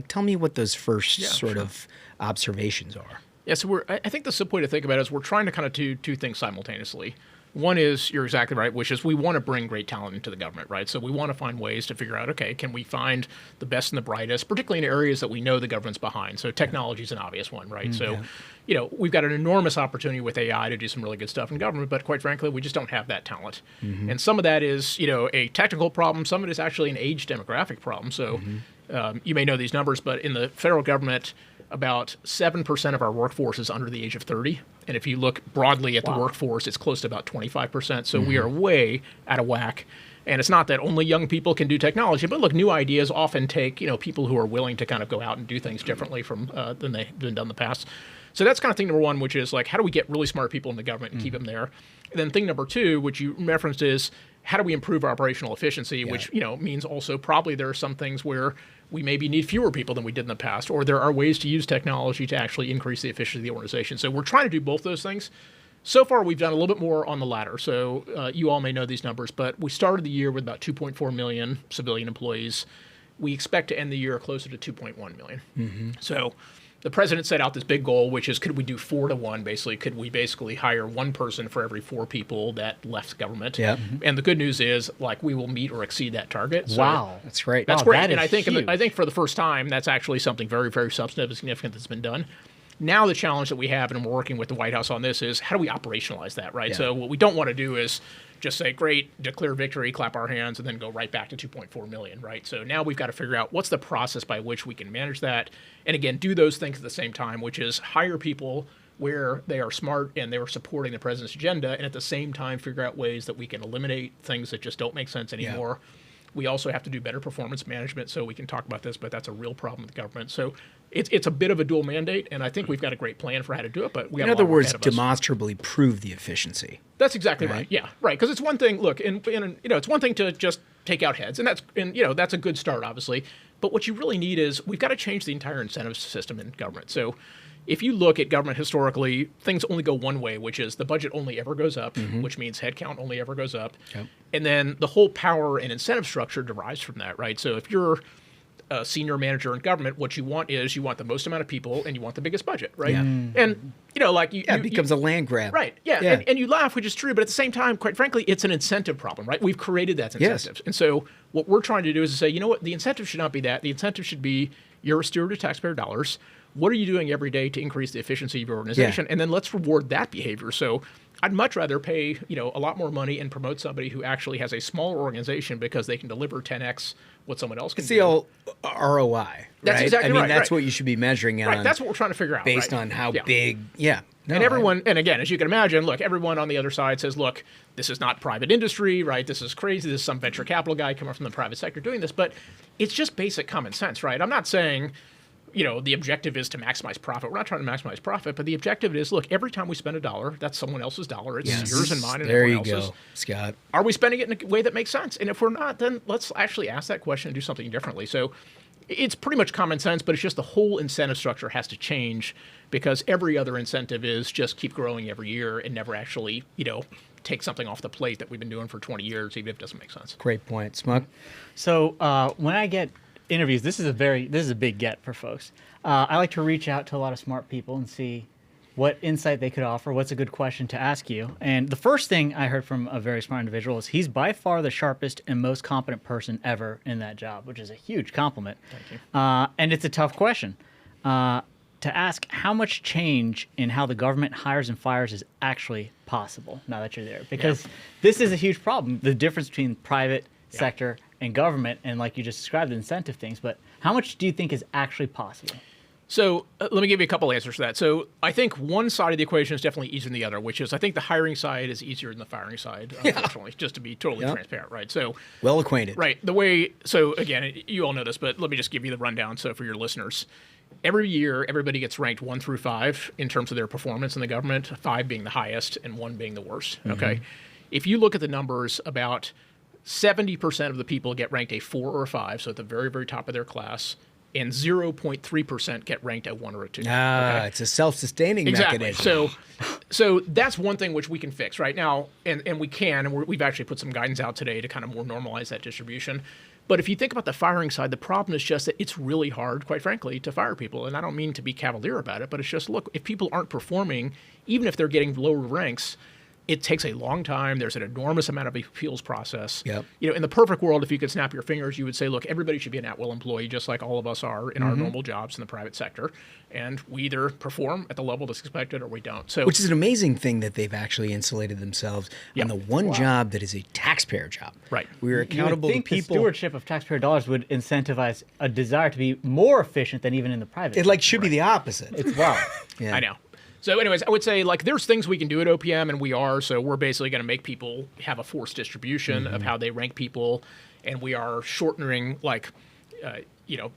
tell me what those first sort of observations are. Yeah, so I think the simple way to think about it is we're trying to kind of do two things simultaneously. One is, you're exactly right, which is we want to bring great talent into the government, right? So we want to find ways to figure out, okay, can we find the best and the brightest, particularly in areas that we know the government's behind. So technology is an obvious one, right? We've got an enormous opportunity with AI to do some really good stuff in government, but quite frankly, we just don't have that talent. And some of that is, a technical problem. Some of it is actually an age demographic problem. So you may know these numbers, but in the federal government, about 7% of our workforce is under the age of 30. And if you look broadly at the workforce, it's close to about 25%. So we are way out of whack. And it's not that only young people can do technology, but look, new ideas often take, people who are willing to kind of go out and do things differently from than they've been done in the past. So that's kind of thing number one, which is how do we get really smart people in the government and keep them there? And then thing number two, which you referenced, is how do we improve our operational efficiency, which, means also probably there are some things where we maybe need fewer people than we did in the past, or there are ways to use technology to actually increase the efficiency of the organization. So we're trying to do both those things. So far, we've done a little bit more on the latter. So you all may know these numbers, but we started the year with about 2.4 million civilian employees. We expect to end the year closer to 2.1 million. So the president set out this big goal, which is could we do 4 to 1, basically? Could we basically hire one person for every 4 people that left government? Yeah. And the good news is, we will meet or exceed that target. So Wow. That's great. that's Wow, great. that And is I think huge. for the first time, that's actually something very, very substantive and significant that's been done. Now the challenge that we have, and we're working with the White House on this, is how do we operationalize that, right? Yeah. So what we don't want to do is just say, great, declare victory, clap our hands, and then go right back to 2.4 million, right? So now we've got to figure out what's the process by which we can manage that. And again, do those things at the same time, which is hire people where they are smart and they are supporting the president's agenda, and at the same time figure out ways that we can eliminate things that just don't make sense anymore. We also have to do better performance management, so we can talk about this, but that's a real problem with the government. So it's a bit of a dual mandate, and I think we've got a great plan for how to do it, but we got In a lot other of work words, ahead of us. demonstrably prove the efficiency. That's exactly right. Yeah, right. Because it's one thing. Look, it's one thing to just take out heads, and that's a good start, obviously. But what you really need is we've got to change the entire incentive system in government. So if you look at government historically, things only go one way, which is the budget only ever goes up, which means headcount only ever goes up, and then the whole power and incentive structure derives from that, right? So if you're a senior manager in government, what you want is you want the most amount of people and you want the biggest budget, right? Yeah. And It becomes a land grab. Right. Yeah. And you laugh, which is true, but at the same time, quite frankly, it's an incentive problem, right? We've created that incentive. And so what we're trying to do is to say, you know what, the incentive should not be that. The incentive should be you're a steward of taxpayer dollars. What are you doing every day to increase the efficiency of your organization? And then let's reward that behavior. So I'd much rather pay, a lot more money and promote somebody who actually has a smaller organization because they can deliver 10x what someone else can It's do. the old ROI. That's right? exactly I mean, right, that's right. what you should be measuring on. Right, that's what we're trying to figure out. based right? on how Yeah. big. No, and everyone, and again, as you can imagine, look, everyone on the other side says, look, this is not private industry, right? This is crazy. This is some venture capital guy coming from the private sector doing this. But it's just basic common sense, right? I'm not saying, the objective is to maximize profit. We're not trying to maximize profit, but the objective is, look, every time we spend a dollar, that's someone else's dollar. It's yours and mine and everyone else's. There you go, Scott. Are we spending it in a way that makes sense? And if we're not, then let's actually ask that question and do something differently. So it's pretty much common sense, but it's just the whole incentive structure has to change because every other incentive is just keep growing every year and never actually, take something off the plate that we've been doing for 20 years, even if it doesn't make sense. Great point. Smug? So when I get interviews, this is a big get for folks. I like to reach out to a lot of smart people and see what insight they could offer, what's a good question to ask you. And the first thing I heard from a very smart individual is he's by far the sharpest and most competent person ever in that job, which is a huge compliment. Thank you. And it's a tough question to ask how much change in how the government hires and fires is actually possible now that you're there. Because this is a huge problem, the difference between private sector and government, and like you just described, the incentive things. But how much do you think is actually possible? So let me give you a couple answers to that. So I think one side of the equation is definitely easier than the other, which is I think the hiring side is easier than the firing side, unfortunately, just to be totally transparent, right? So well acquainted. Right. So again, you all know this, but let me just give you the rundown. So for your listeners, every year, everybody gets ranked 1 through 5 in terms of their performance in the government, 5 being the highest and 1 being the worst, okay? If you look at the numbers, about 70% of the people get ranked a 4 or a 5, so at the very, very top of their class, and 0.3% get ranked a 1 or a 2. Okay? It's a self-sustaining mechanism. So that's one thing which we can fix right now, and we can, and we've actually put some guidance out today to kind of more normalize that distribution. But if you think about the firing side, the problem is just that it's really hard, quite frankly, to fire people. And I don't mean to be cavalier about it, but it's just, look, if people aren't performing, even if they're getting lower ranks, it takes a long time. There's an enormous amount of appeals process. Yep. In the perfect world, if you could snap your fingers, you would say, look, everybody should be an at-will employee, just like all of us are in our normal jobs in the private sector. And we either perform at the level that's expected or we don't. So, which is an amazing thing that they've actually insulated themselves on the one job that is a taxpayer job. Right. We're accountable to people. The stewardship of taxpayer dollars would incentivize a desire to be more efficient than even in the private sector. It should be the opposite. It's wow. I know. So anyways, I would say there's things we can do at OPM, and we are. So we're basically going to make people have a forced distribution of how they rank people, and we are shortening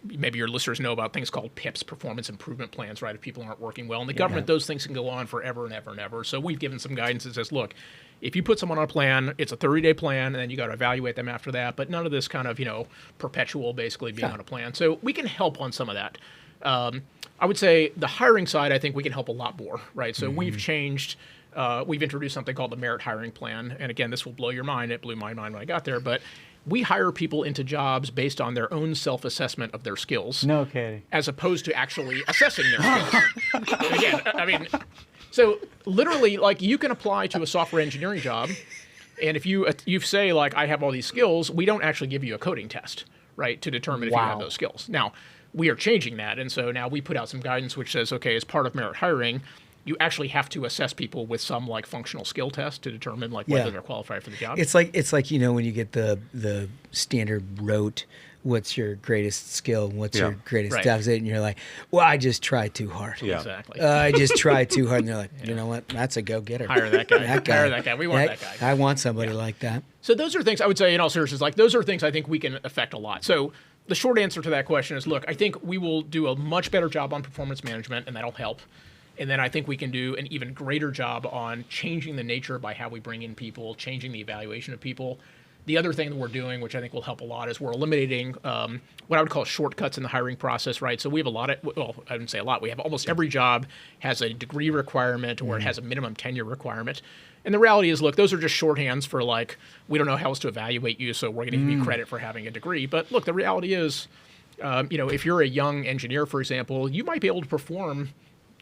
maybe your listeners know about things called PIPs, performance improvement plans, right? If people aren't working well in the government, those things can go on forever and ever and ever. So we've given some guidance that says, look, if you put someone on a plan, it's a 30-day plan, and then you got to evaluate them after that. But none of this kind of perpetual basically being on a plan. So we can help on some of that. I would say the hiring side, I think we can help a lot more, right? So we've changed, we've introduced something called the merit hiring plan. And again, this will blow your mind. It blew my mind when I got there. But we hire people into jobs based on their own self-assessment of their skills. No kidding. As opposed to actually assessing their skills. Again, I mean, so literally, you can apply to a software engineering job. And if you say, I have all these skills, we don't actually give you a coding test, right, to determine if you have those skills. Now, we are changing that, and so now we put out some guidance which says, okay, as part of merit hiring, you actually have to assess people with some functional skill test to determine whether they're qualified for the job. It's like when you get the standard rote, what's your greatest skill, what's your greatest deficit, and you're like, well, I just tried too hard. Yeah. Exactly. I just tried too hard, and they're like, you know what, that's a go-getter. Hire that guy. Hire that guy. We want that guy. I want somebody like that. So those are things I would say in all seriousness, those are things I think we can affect a lot. So the short answer to that question is, look, I think we will do a much better job on performance management, and that'll help. And then I think we can do an even greater job on changing the nature by how we bring in people, changing the evaluation of people. The other thing that we're doing, which I think will help a lot, is we're eliminating what I would call shortcuts in the hiring process, right? So we have I wouldn't say a lot. We have almost every job has a degree requirement or it has a minimum tenure requirement. And the reality is, look, those are just shorthands for we don't know how else to evaluate you, so we're going to give you credit for having a degree. But look, the reality is, if you're a young engineer, for example, you might be able to perform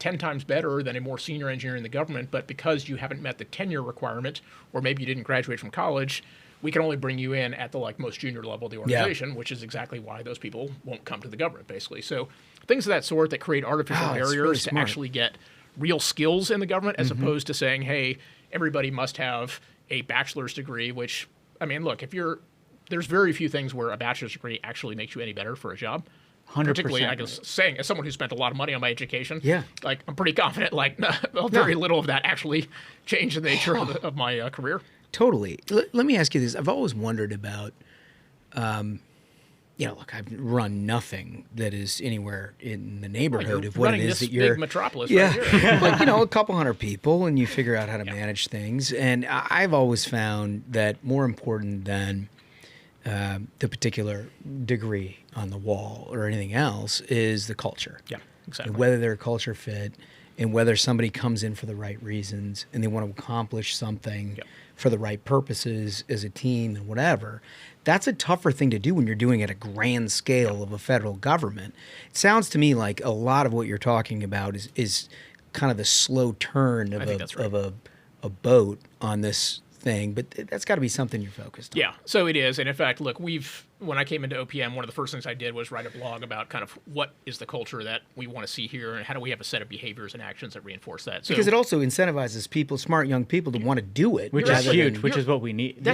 10 times better than a more senior engineer in the government, but because you haven't met the tenure requirement, or maybe you didn't graduate from college, we can only bring you in at the most junior level of the organization, which is exactly why those people won't come to the government, basically. So things of that sort that create artificial barriers really to actually get real skills in the government, as opposed to saying, hey, everybody must have a bachelor's degree, which, I mean, look, there's very few things where a bachelor's degree actually makes you any better for a job. particularly, I 100%. guess, saying as someone who spent a lot of money on my education, Yeah. like I'm pretty confident, like very little of that actually changed the nature of my career. Totally. Let me ask you this. I've always wondered about, look, I've run nothing that is anywhere in the neighborhood of what it Running is this that you're. big metropolis Yeah, right here. like a couple hundred people, and you figure out how to manage things. And I've always found that more important than the particular degree on the wall or anything else is the culture. Yeah, exactly. And whether they're a culture fit, and whether somebody comes in for the right reasons and they want to accomplish something for the right purposes as a team and whatever. That's a tougher thing to do when you're doing it at a grand scale of a federal government. It sounds to me like a lot of what you're talking about is kind of the slow turn of a boat on this thing, but that's got to be something you're focused on. Yeah, so it is. And in fact, look, when I came into OPM, one of the first things I did was write a blog about kind of what is the culture that we want to see here and how do we have a set of behaviors and actions that reinforce that. So, because it also incentivizes people, smart young people, to want to do it. Which is huge, which is what we need.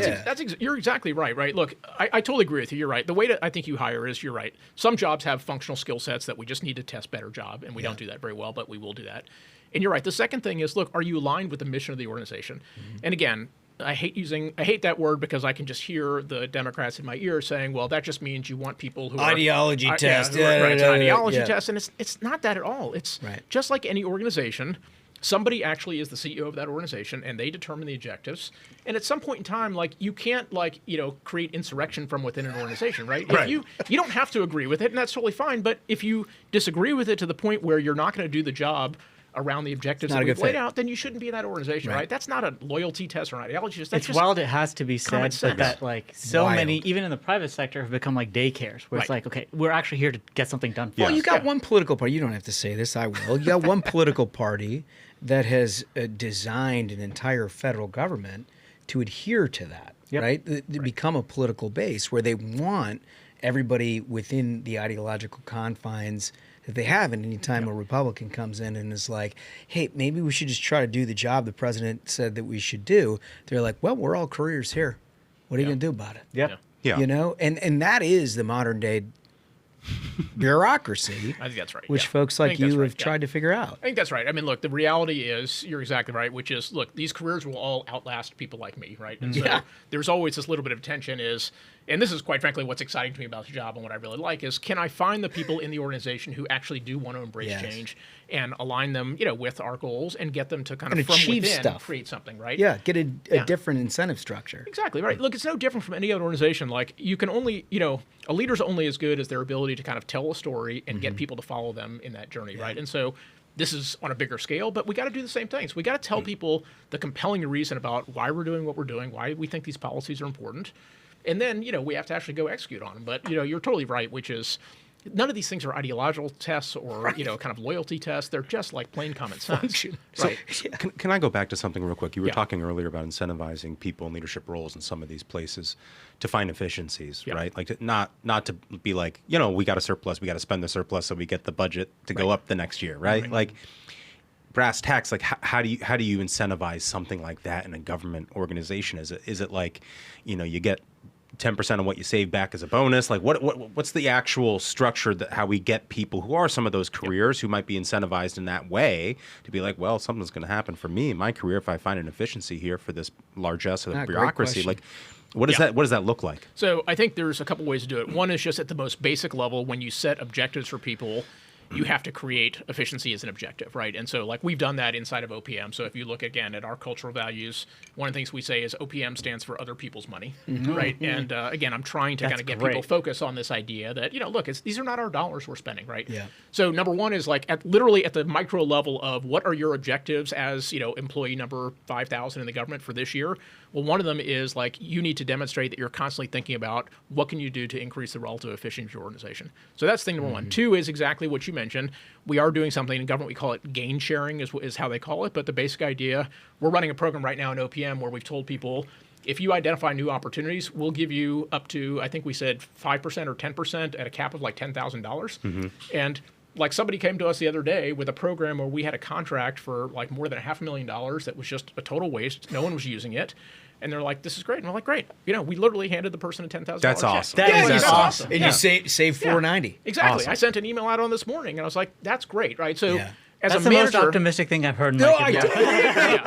You're exactly right? Look, I totally agree with you. You're right. The way that I think you hire is, you're right. Some jobs have functional skill sets that we just need to test better job, and we don't do that very well, but we will do that. And you're right. The second thing is, look, are you aligned with the mission of the organization? Mm-hmm. And again, I hate that word because I can just hear the Democrats in my ear saying, well, that just means you want people who ideology are... test. It's an ideology test, and it's not that at all. It's right. Just like any organization, somebody actually is the CEO of that organization, and they determine the objectives. And at some point in time, like, you can't, like, create insurrection from within an organization, right? Right. If you don't have to agree with it, and that's totally fine, but if you disagree with it to the point where you're not going to do the job around the objectives that we've laid out, then you shouldn't be in that organization, right? That's not a loyalty test or an ideology test. That's it's wild it has to be said, but that like so Wild. many, even in the private sector, have become like daycares, where it's like, okay, we're actually here to get something done. Well, you got one political party. You don't have to say this. I will. You got one political party that has designed an entire federal government to adhere to that, right? To become a political base where they want everybody within the ideological confines that they have. And any time a Republican comes in and is like, hey, maybe we should just try to do the job the president said that we should do, they're like, well, we're all careers here. What are you going to do about it? Yeah. And that is the modern day bureaucracy. I think that's right. Which folks like you have tried to figure out. I think that's right. I mean, look, the reality is, you're exactly right, which is, look, these careers will all outlast people like me, right? And so there's always this little bit of tension and this is quite frankly what's exciting to me about the job and what I really like is, can I find the people in the organization who actually do want to embrace change and align them, with our goals and get them to kind of from achieve within stuff. Create something, right? Yeah, get a different incentive structure. Exactly, right. Look, it's no different from any other organization. Like, you can only, a leader's only as good as their ability to kind of tell a story and get people to follow them in that journey, right? And so this is on a bigger scale, but we got to do the same things. We got to tell people the compelling reason about why we're doing what we're doing, why we think these policies are important. And then, we have to actually go execute on them. But, you're totally right, which is none of these things are ideological tests or, kind of loyalty tests. They're just like plain common sense. Right. So, can I go back to something real quick? You were talking earlier about incentivizing people in leadership roles in some of these places to find efficiencies, right? Like not to be like, we got a surplus, we got to spend the surplus so we get the budget to go up the next year, right? Like brass tacks, like how do you incentivize something like that in a government organization? Is it like, you get 10% of what you save back as a bonus? Like what's the actual structure that how we get people who are some of those careers who might be incentivized in that way to be like, well, something's going to happen for me in my career if I find an efficiency here for this largesse of the bureaucracy. Like what does that look like? So I think there's a couple ways to do it. One is just at the most basic level, when you set objectives for people, you have to create efficiency as an objective, right? And so, like, we've done that inside of OPM. So if you look, again, at our cultural values, one of the things we say is OPM stands for other people's money, right? And, again, I'm trying to kind of get people focused on this idea that, look, these are not our dollars we're spending, right? Yeah. So number one is, like, literally at the micro level of what are your objectives as, employee number 5,000 in the government for this year? Well, one of them is, like, you need to demonstrate that you're constantly thinking about what can you do to increase the relative efficiency of your organization. So that's thing number one. Two is exactly what you mentioned. We are doing something in government, we call it gain sharing is how they call it. But the basic idea, we're running a program right now in OPM where we've told people, if you identify new opportunities, we'll give you up to, I think we said 5% or 10% at a cap of like $10,000. And like somebody came to us the other day with a program where we had a contract for like more than $500,000 that was just a total waste. No one was using it. And they're like, this is great. And we're like, great. We literally handed the person a $10,000 That's check. awesome. That's awesome. And you save $490. Exactly. Awesome. I sent an email out on this morning, and I was like, that's great, right? So as That's a the most manager, optimistic thing I've heard in No, my I career.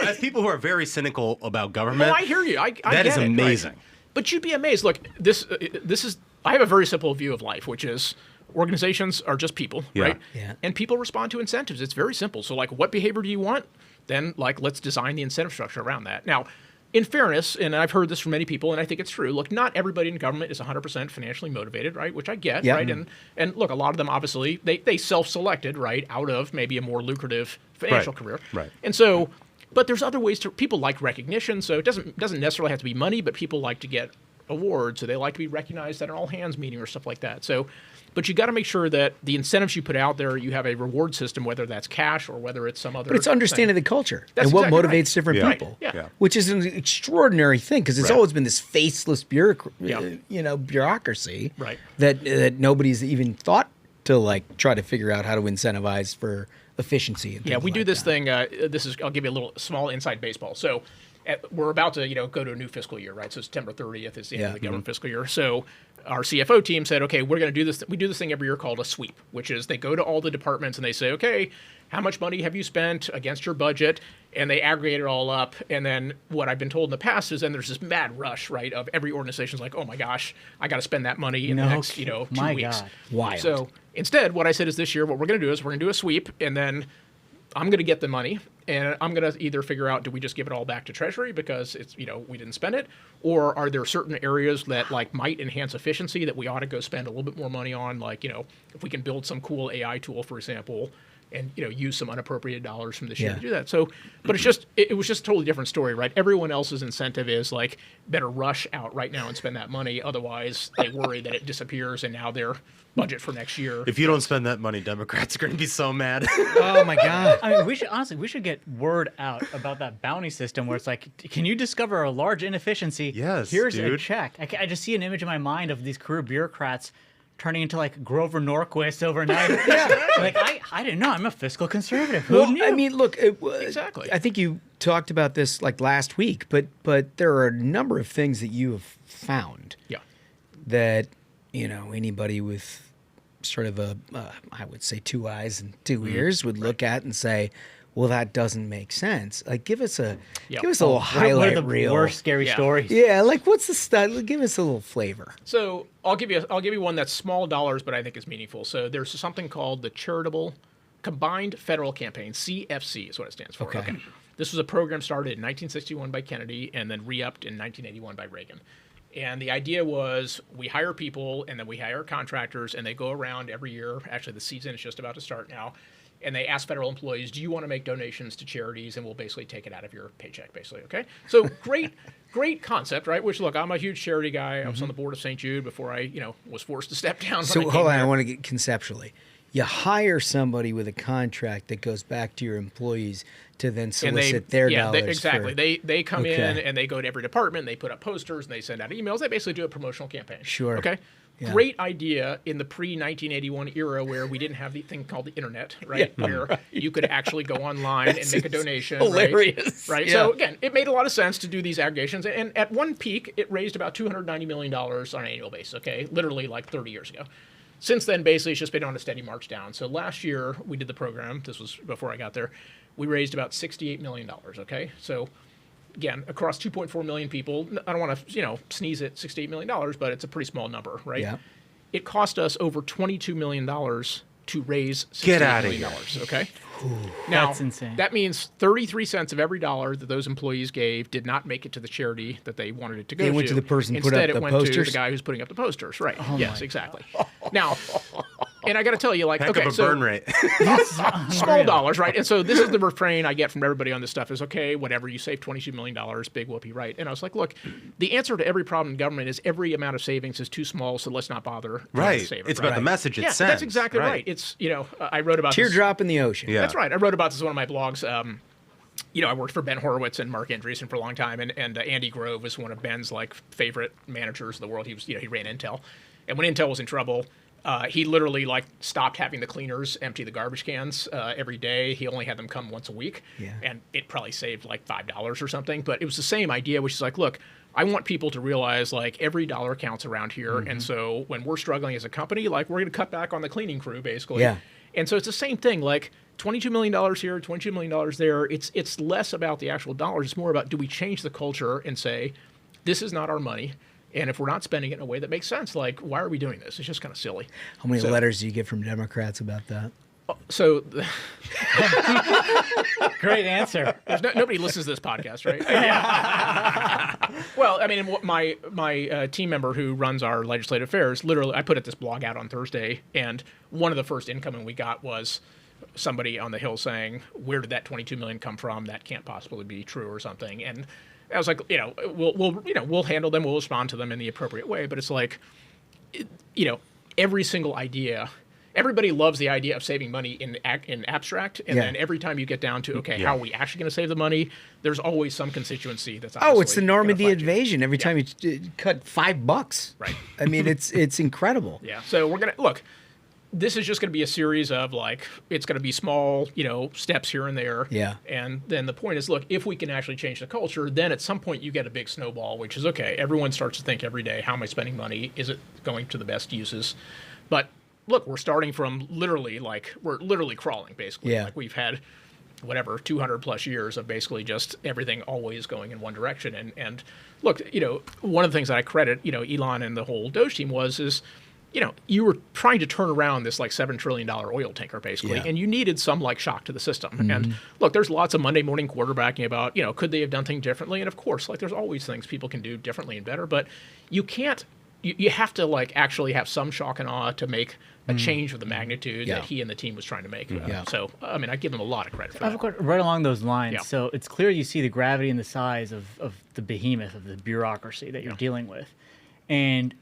As people who are very cynical about government, Oh, I hear you. I that get is it, right? amazing. But you'd be amazed. Look, this is. I have a very simple view of life, which is organizations are just people, right? Yeah. And people respond to incentives. It's very simple. So, like, what behavior do you want? Then, like, let's design the incentive structure around that. Now, in fairness, and I've heard this from many people, and I think it's true. Look, not everybody in government is 100% financially motivated, right? Which I get, right? And look, a lot of them obviously they self-selected, right, out of maybe a more lucrative financial career, Right. And so, but there's other ways to. People like recognition, so it doesn't necessarily have to be money, but people like to get awards, so they like to be recognized at an all-hands meeting or stuff like that. So, but you got to make sure that the incentives you put out there, you have a reward system, whether that's cash or whether it's some other. But it's understanding the culture That's and what exactly motivates right. different Yeah. people, Yeah. which is an extraordinary thing because it's Right. always been this faceless Yeah. bureaucracy Right. that nobody's even thought to like try to figure out how to incentivize for efficiency. And Yeah, things we do like this that. thing. I'll give you a little small inside baseball. So we're about to go to a new fiscal year, right? So September 30th is the end of the government fiscal year. So our CFO team said, okay, we're going to do this. We do this thing every year called a sweep, which is they go to all the departments and they say, okay, how much money have you spent against your budget? And they aggregate it all up. And then what I've been told in the past is then there's this mad rush, right, of every organization's like, oh my gosh, I got to spend that money in the next, 2 My weeks. God. Wild. So instead, what I said is this year, what we're going to do is we're going to do a sweep, and then I'm going to get the money, and I'm going to either figure out, do we just give it all back to Treasury because it's, we didn't spend it, or are there certain areas that like might enhance efficiency that we ought to go spend a little bit more money on, like, if we can build some cool AI tool, for example, and use some unappropriated dollars from this year to do that. So, but it's just it was just a totally different story, right? Everyone else's incentive is like better rush out right now and spend that money, otherwise they worry that it disappears and now their budget for next year. If you don't spend that money, Democrats are going to be so mad. Oh my God. I mean, we should get word out about that bounty system where it's like, can you discover a large inefficiency? Yes, Here's a dude. check. I just see an image in my mind of these career bureaucrats turning into like Grover Norquist overnight. Like, I didn't know. I'm a fiscal conservative. Who Well, knew? I mean, look, Exactly. I think you talked about this like last week, but there are a number of things that you have found Yeah. that anybody with sort of I would say 2 eyes and 2 ears would look at and say, well, that doesn't make sense. Like, give us a little highlight What are the reel. worst scary Yeah. stories? Yeah, like what's the style? Give us a little flavor. So I'll give you one that's small dollars, but I think is meaningful. So there's something called the Charitable Combined Federal Campaign, CFC is what it stands for. Okay. This was a program started in 1961 by Kennedy and then re-upped in 1981 by Reagan. And the idea was we hire people and then we hire contractors and they go around every year. Actually, the season is just about to start now. And they ask federal employees, do you want to make donations to charities? And we'll basically take it out of your paycheck, basically, okay? So great concept, right? Which, look, I'm a huge charity guy. I was on the board of St. Jude before I, was forced to step down. So when I hold came on, I here. want to get conceptually. You hire somebody with a contract that goes back to your employees to then And solicit their dollars. exactly. They come in Okay. and they go to every department. They put up posters and they send out emails. They basically do a promotional campaign. Sure. Okay. Yeah. Great idea in the pre-1981 era where we didn't have the thing called the internet, right? Where you could actually go online and make a donation. hilarious. Right. Yeah. So again, it made a lot of sense to do these aggregations. And at one peak, it raised about $290 million on an annual basis. Okay. Literally like 30 years ago. Since then, basically, it's just been on a steady march down. So last year, we did the program. This was before I got there. We raised about $68 million, okay? So, again, across 2.4 million people, I don't want to, sneeze at $68 million, but it's a pretty small number, right? Yeah. It cost us over $22 million to raise Get $68 outta million, here. okay? Now, That's insane. that means 33 cents of every dollar that those employees gave did not make it to the charity that they wanted it to go to. They went to the person who put Instead, up it the went to posters? the guy who's putting up the posters, right? Yes, exactly. Now, and I got to tell you, like, Heck okay, of a so burn rate. small dollars, right? And so this is the refrain I get from everybody on this stuff is, okay, whatever, you save $22 million, big whoopee, right? And I was like, look, the answer to every problem in government is every amount of savings is too small, so let's not bother trying to Right. save it. It's right? about the message it Yeah, sends. that's exactly right. It's, I wrote about this. Teardrop in the ocean. Yeah. That's right. I wrote about this in one of my blogs. I worked for Ben Horowitz and Mark Andreessen for a long time, and Andy Grove was one of Ben's like favorite managers of the world. He was, he ran Intel, and when Intel was in trouble, He literally like stopped having the cleaners empty the garbage cans every day. He only had them come once a week, and it probably saved like $5 or something. But it was the same idea, which is like, look, I want people to realize like every dollar counts around here, and so when we're struggling as a company, like we're going to cut back on the cleaning crew basically. Yeah. And so it's the same thing. Like $22 million here, $22 million there. It's less about the actual dollars. It's more about, do we change the culture and say, this is not our money. And if we're not spending it in a way that makes sense, like, why are we doing this? It's just kind of silly. How many letters do you get from Democrats about that? So, Great answer. Nobody listens to this podcast, right? Well, I mean, my team member who runs our legislative affairs, literally, I put this blog out on Thursday, and one of the first incoming we got was somebody on the Hill saying, "Where did that $22 million come from? That can't possibly be true," or something. And I was like, we'll handle them, we'll respond to them in the appropriate way. But it's like, every single idea. Everybody loves the idea of saving money in abstract, and then every time you get down to, how are we actually going to save the money, there's always some constituency that's it's the Normandy invasion. Every time you cut $5. Right. I mean, it's incredible. Yeah. So we're going to, look, this is just going to be a series of, like, it's going to be small, steps here and there. Yeah. And then the point is, look, if we can actually change the culture, then at some point you get a big snowball, which is, okay, everyone starts to think every day, how am I spending money? Is it going to the best uses? But look, we're starting from we're literally crawling, basically. Yeah. Like, we've had, 200 plus years of basically just everything always going in one direction. And look, one of the things that I credit, Elon and the whole Doge team is, you were trying to turn around this like $7 trillion oil tanker, basically, and you needed some like shock to the system. And look, there's lots of Monday morning quarterbacking about, could they have done things differently? And of course, like, there's always things people can do differently and better, but you can't, you have to like actually have some shock and awe to make a change of the magnitude that he and the team was trying to make. So, I mean, I give them a lot of credit for that. Right along those lines. Yeah. So it's clear you see the gravity and the size of the behemoth of the bureaucracy that you're dealing with. And,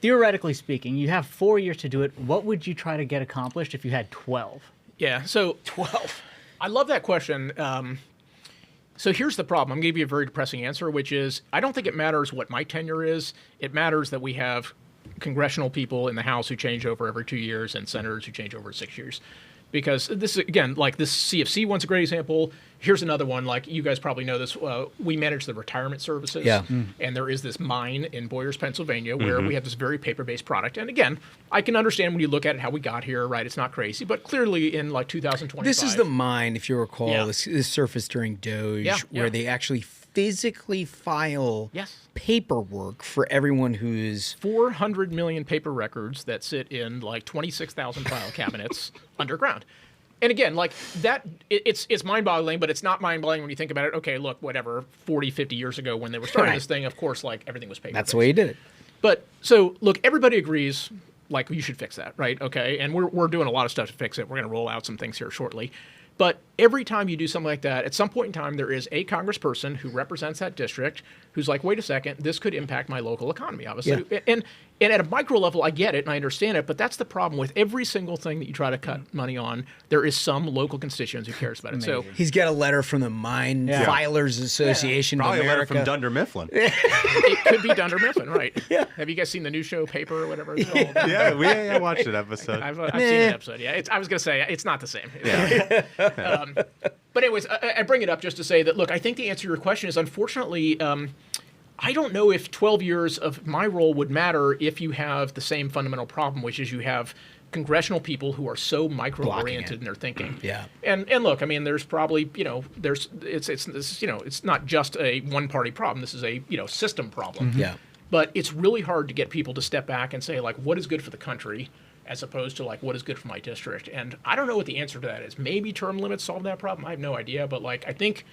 theoretically speaking, you have 4 years to do it. What would you try to get accomplished if you had 12? Yeah, so 12. I love that question. So here's the problem. I'm going to give you a very depressing answer, which is, I don't think it matters what my tenure is. It matters that we have congressional people in the House who change over every 2 years and senators who change over 6 years. Because this is, again, like this CFC one's a great example. Here's another one. Like, you guys probably know this. We manage the retirement services. Yeah. And there is this mine in Boyers, Pennsylvania, where we have this very paper-based product. And again, I can understand when you look at it how we got here, right? It's not crazy. But clearly in like 2025. This is the mine, if you recall, this surfaced during Doge, where they actually physically file paperwork for everyone who's 400 million paper records that sit in like 26,000 file cabinets underground. And again, like that, it's mind-boggling, but it's not mind-boggling when you think about it. Okay, look, whatever, 40, 50 years ago when they were starting this thing, of course, like everything was paper. That's the way you did it. But so look, everybody agrees, like, you should fix that, right? Okay, and we're doing a lot of stuff to fix it. We're going to roll out some things here shortly. But every time you do something like that, at some point in time, there is a congressperson who represents that district who's like, wait a second, this could impact my local economy, obviously. Yeah. And at a micro level, I get it and I understand it, but that's the problem with every single thing that you try to cut money on. There is some local constituent who cares about it. So he's got a letter from the Mine Filers Association of Probably America. a letter from Dunder Mifflin. It could be Dunder Mifflin, right? Yeah. Have you guys seen the new show, Paper, or whatever it's called? I watched an episode. I've seen an episode, I was going to say, it's not the same. Yeah. But anyways, I bring it up just to say that, look, I think the answer to your question is, unfortunately, I don't know if 12 years of my role would matter if you have the same fundamental problem, which is you have congressional people who are so micro-oriented in their thinking. Yeah. And look, I mean, there's probably, it's not just a one-party problem. This is a, system problem. Yeah. But it's really hard to get people to step back and say, like, what is good for the country, as opposed to, like, what is good for my district. And I don't know what the answer to that is. Maybe term limits solve that problem. I have no idea. But, like, I think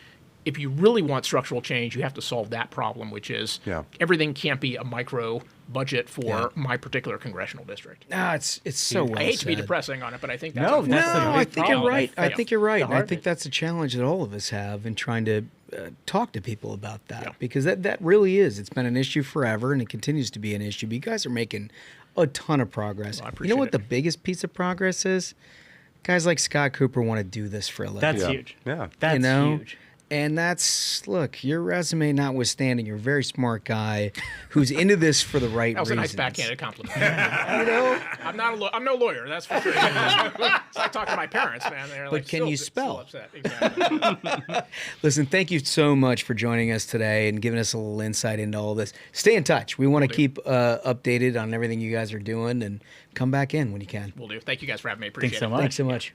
if you really want structural change, you have to solve that problem, which is everything can't be a micro budget for my particular congressional district. No, it's so well I hate said. to be depressing on it, but I think that's I think you're right. I think you're right. And I hard think that's a challenge that all of us have in trying to talk to people about that, because that really is. It's been an issue forever, and it continues to be an issue. But you guys are making a ton of progress. Well, you know what the biggest piece of progress is? Guys like Scott Cooper want to do this for a living. That's huge. Yeah. That's huge. And look, your resume notwithstanding, you're a very smart guy who's into this for the right That was reasons. a nice backhanded compliment. I'm not. I'm no lawyer. That's for sure. It's like talking to my parents, man. They're But like, can still, you still spell? upset. Exactly. Listen, thank you so much for joining us today and giving us a little insight into all this. Stay in touch. We want to keep updated on everything you guys are doing, and come back in when you can. Will do. Thank you guys for having me. Appreciate Thanks so it. much. Thanks so much.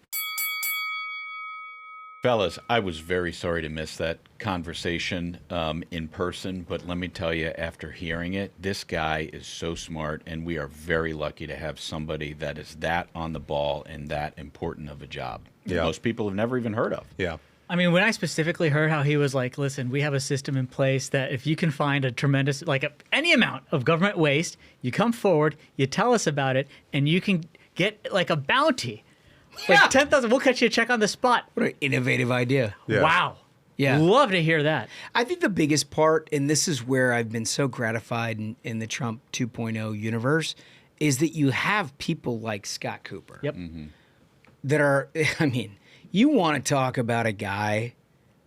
Fellas, I was very sorry to miss that conversation in person, but let me tell you, after hearing it, this guy is so smart, and we are very lucky to have somebody that is that on the ball and that important of a job. Yeah. Most people have never even heard of. Yeah. I mean, when I specifically heard how he was like, listen, we have a system in place that if you can find a tremendous, any amount of government waste, you come forward, you tell us about it, and you can get like a bounty. Like 10,000, we'll cut you a check on the spot. What an innovative idea. Yeah. Wow. Yeah. Love to hear that. I think the biggest part, and this is where I've been so gratified in the Trump 2.0 universe, is that you have people like Scott Kupor. Yep. That are, I mean, you want to talk about a guy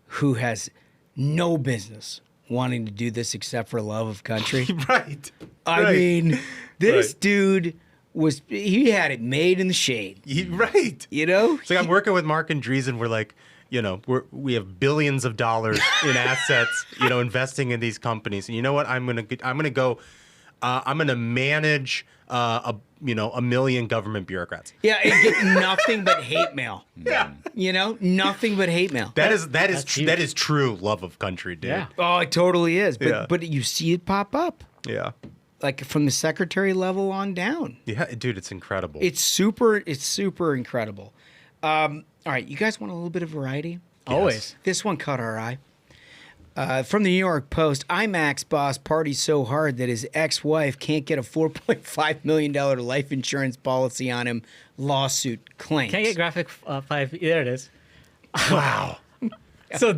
who has no business wanting to do this except for love of country. Right. I mean, this Right. dude he had it made in the shade. Right. You know? It's like I'm working with Mark and Dreesen. We're like, we have billions of dollars in assets, investing in these companies. And you know what? I'm gonna manage a million government bureaucrats. Yeah, and get nothing but hate mail. Yeah. Nothing but hate mail. That is true love of country, dude. Yeah. Oh, it totally is. Yeah. But you see it pop up. Yeah. Like from the secretary level on down. Yeah, dude, it's incredible. It's super incredible. All right, you guys want a little bit of variety? Always. This one caught our eye. From the New York Post, Imax boss parties so hard that his ex-wife can't get a $4.5 million life insurance policy on him. Lawsuit claims. Can I get graphic 5? There it is. Wow. So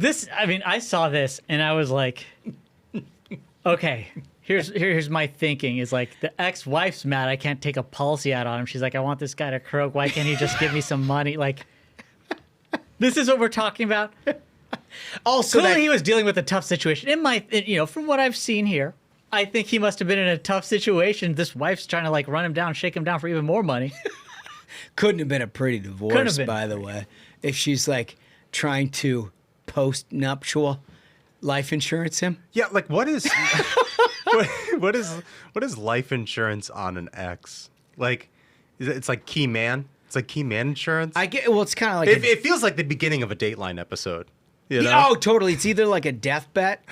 I saw this and I was like, okay, here's my thinking is like the ex-wife's mad I can't take a policy out on him. She's like, I want this guy to croak. Why can't he just give me some money? Like, this is what we're talking about. Also, Clearly he was dealing with a tough situation. From what I've seen here, I think he must have been in a tough situation. This wife's trying to like run him down, shake him down for even more money. couldn't have been a pretty divorce, by the way, if she's like trying to post-nuptial life insurance him. Yeah, like what is what is life insurance on an ex? Like, it's like Key Man. It's like Key Man insurance. I get. Well, it's kind of like it feels like the beginning of a Dateline episode. You know? Yeah, oh, totally. It's either like a death bet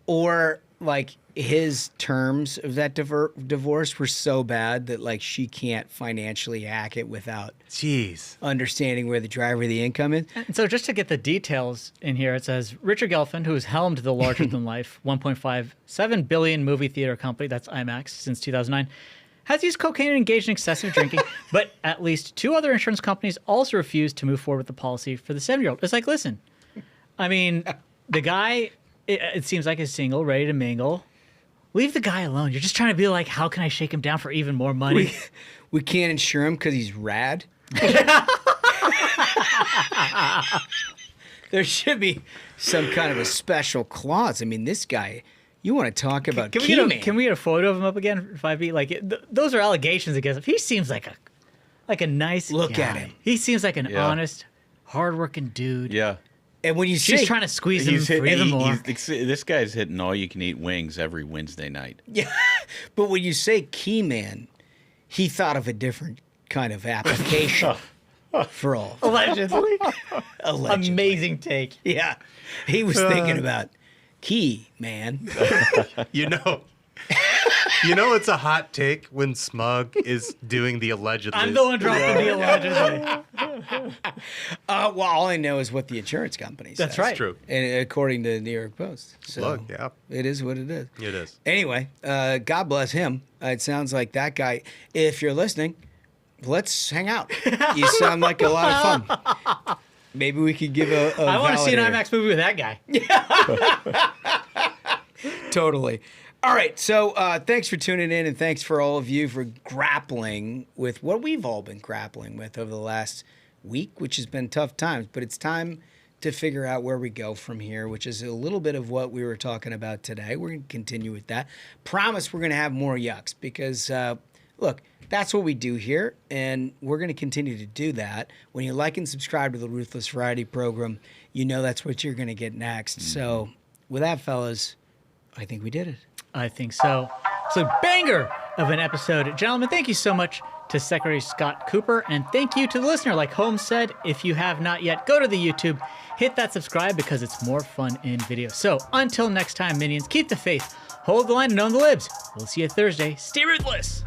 or like his terms of that divorce were so bad that like she can't financially hack it without understanding where the driver of the income is. And so just to get the details in here, it says Richard Gelfand, who has helmed the larger-than-life $1.57 billion movie theater company, that's Imax, since 2009, has used cocaine and engaged in excessive drinking, but at least 2 other insurance companies also refused to move forward with the policy for the 7-year-old. It's like, listen, I mean, the guy, it seems like is single, ready to mingle. Leave the guy alone. You're just trying to be like, how can I shake him down for even more money? We can't insure him because he's rad. There should be some kind of a special clause. I mean, this guy, you want to talk about Can we get a photo of him up again? 5B? Like, those are allegations against him. He seems like a nice Look guy. at him. He seems like an honest, hardworking dude. Yeah. And when you She's trying to squeeze him for even more. This guy's hitting all-you-can-eat wings every Wednesday night. Yeah, but when you say Key Man, he thought of a different kind of application for all. Allegedly. Allegedly. Amazing take. Yeah, he was thinking about Key Man. You know it's a hot take when Smug is doing the allegedly. I'm the one dropping the allegedly. Well, all I know is what the insurance company says. That's right. True. And according to the New York Post. So Look, yeah. it is what it is. It is. Anyway, God bless him. It sounds like that guy, if you're listening, let's hang out. You sound like a lot of fun. Maybe we could give a I want to see an validator. IMAX movie with that guy. Totally. All right. So thanks for tuning in, and thanks for all of you for grappling with what we've all been grappling with over the last week, which has been tough times. But it's time to figure out where we go from here, which is a little bit of what we were talking about today. We're going to continue with that. Promise we're going to have more yucks because, look, that's what we do here, and we're going to continue to do that. When you like and subscribe to the Ruthless Variety program, you know that's what you're going to get next. So with that, fellas, I think we did it. I think so. So banger of an episode. Gentlemen, thank you so much to Secretary Scott Kupor, and thank you to the listener. Like Holmes said, if you have not yet, go to the YouTube, hit that subscribe because it's more fun in video. So until next time, minions, keep the faith, hold the line, and own the libs. We'll see you Thursday. Stay ruthless!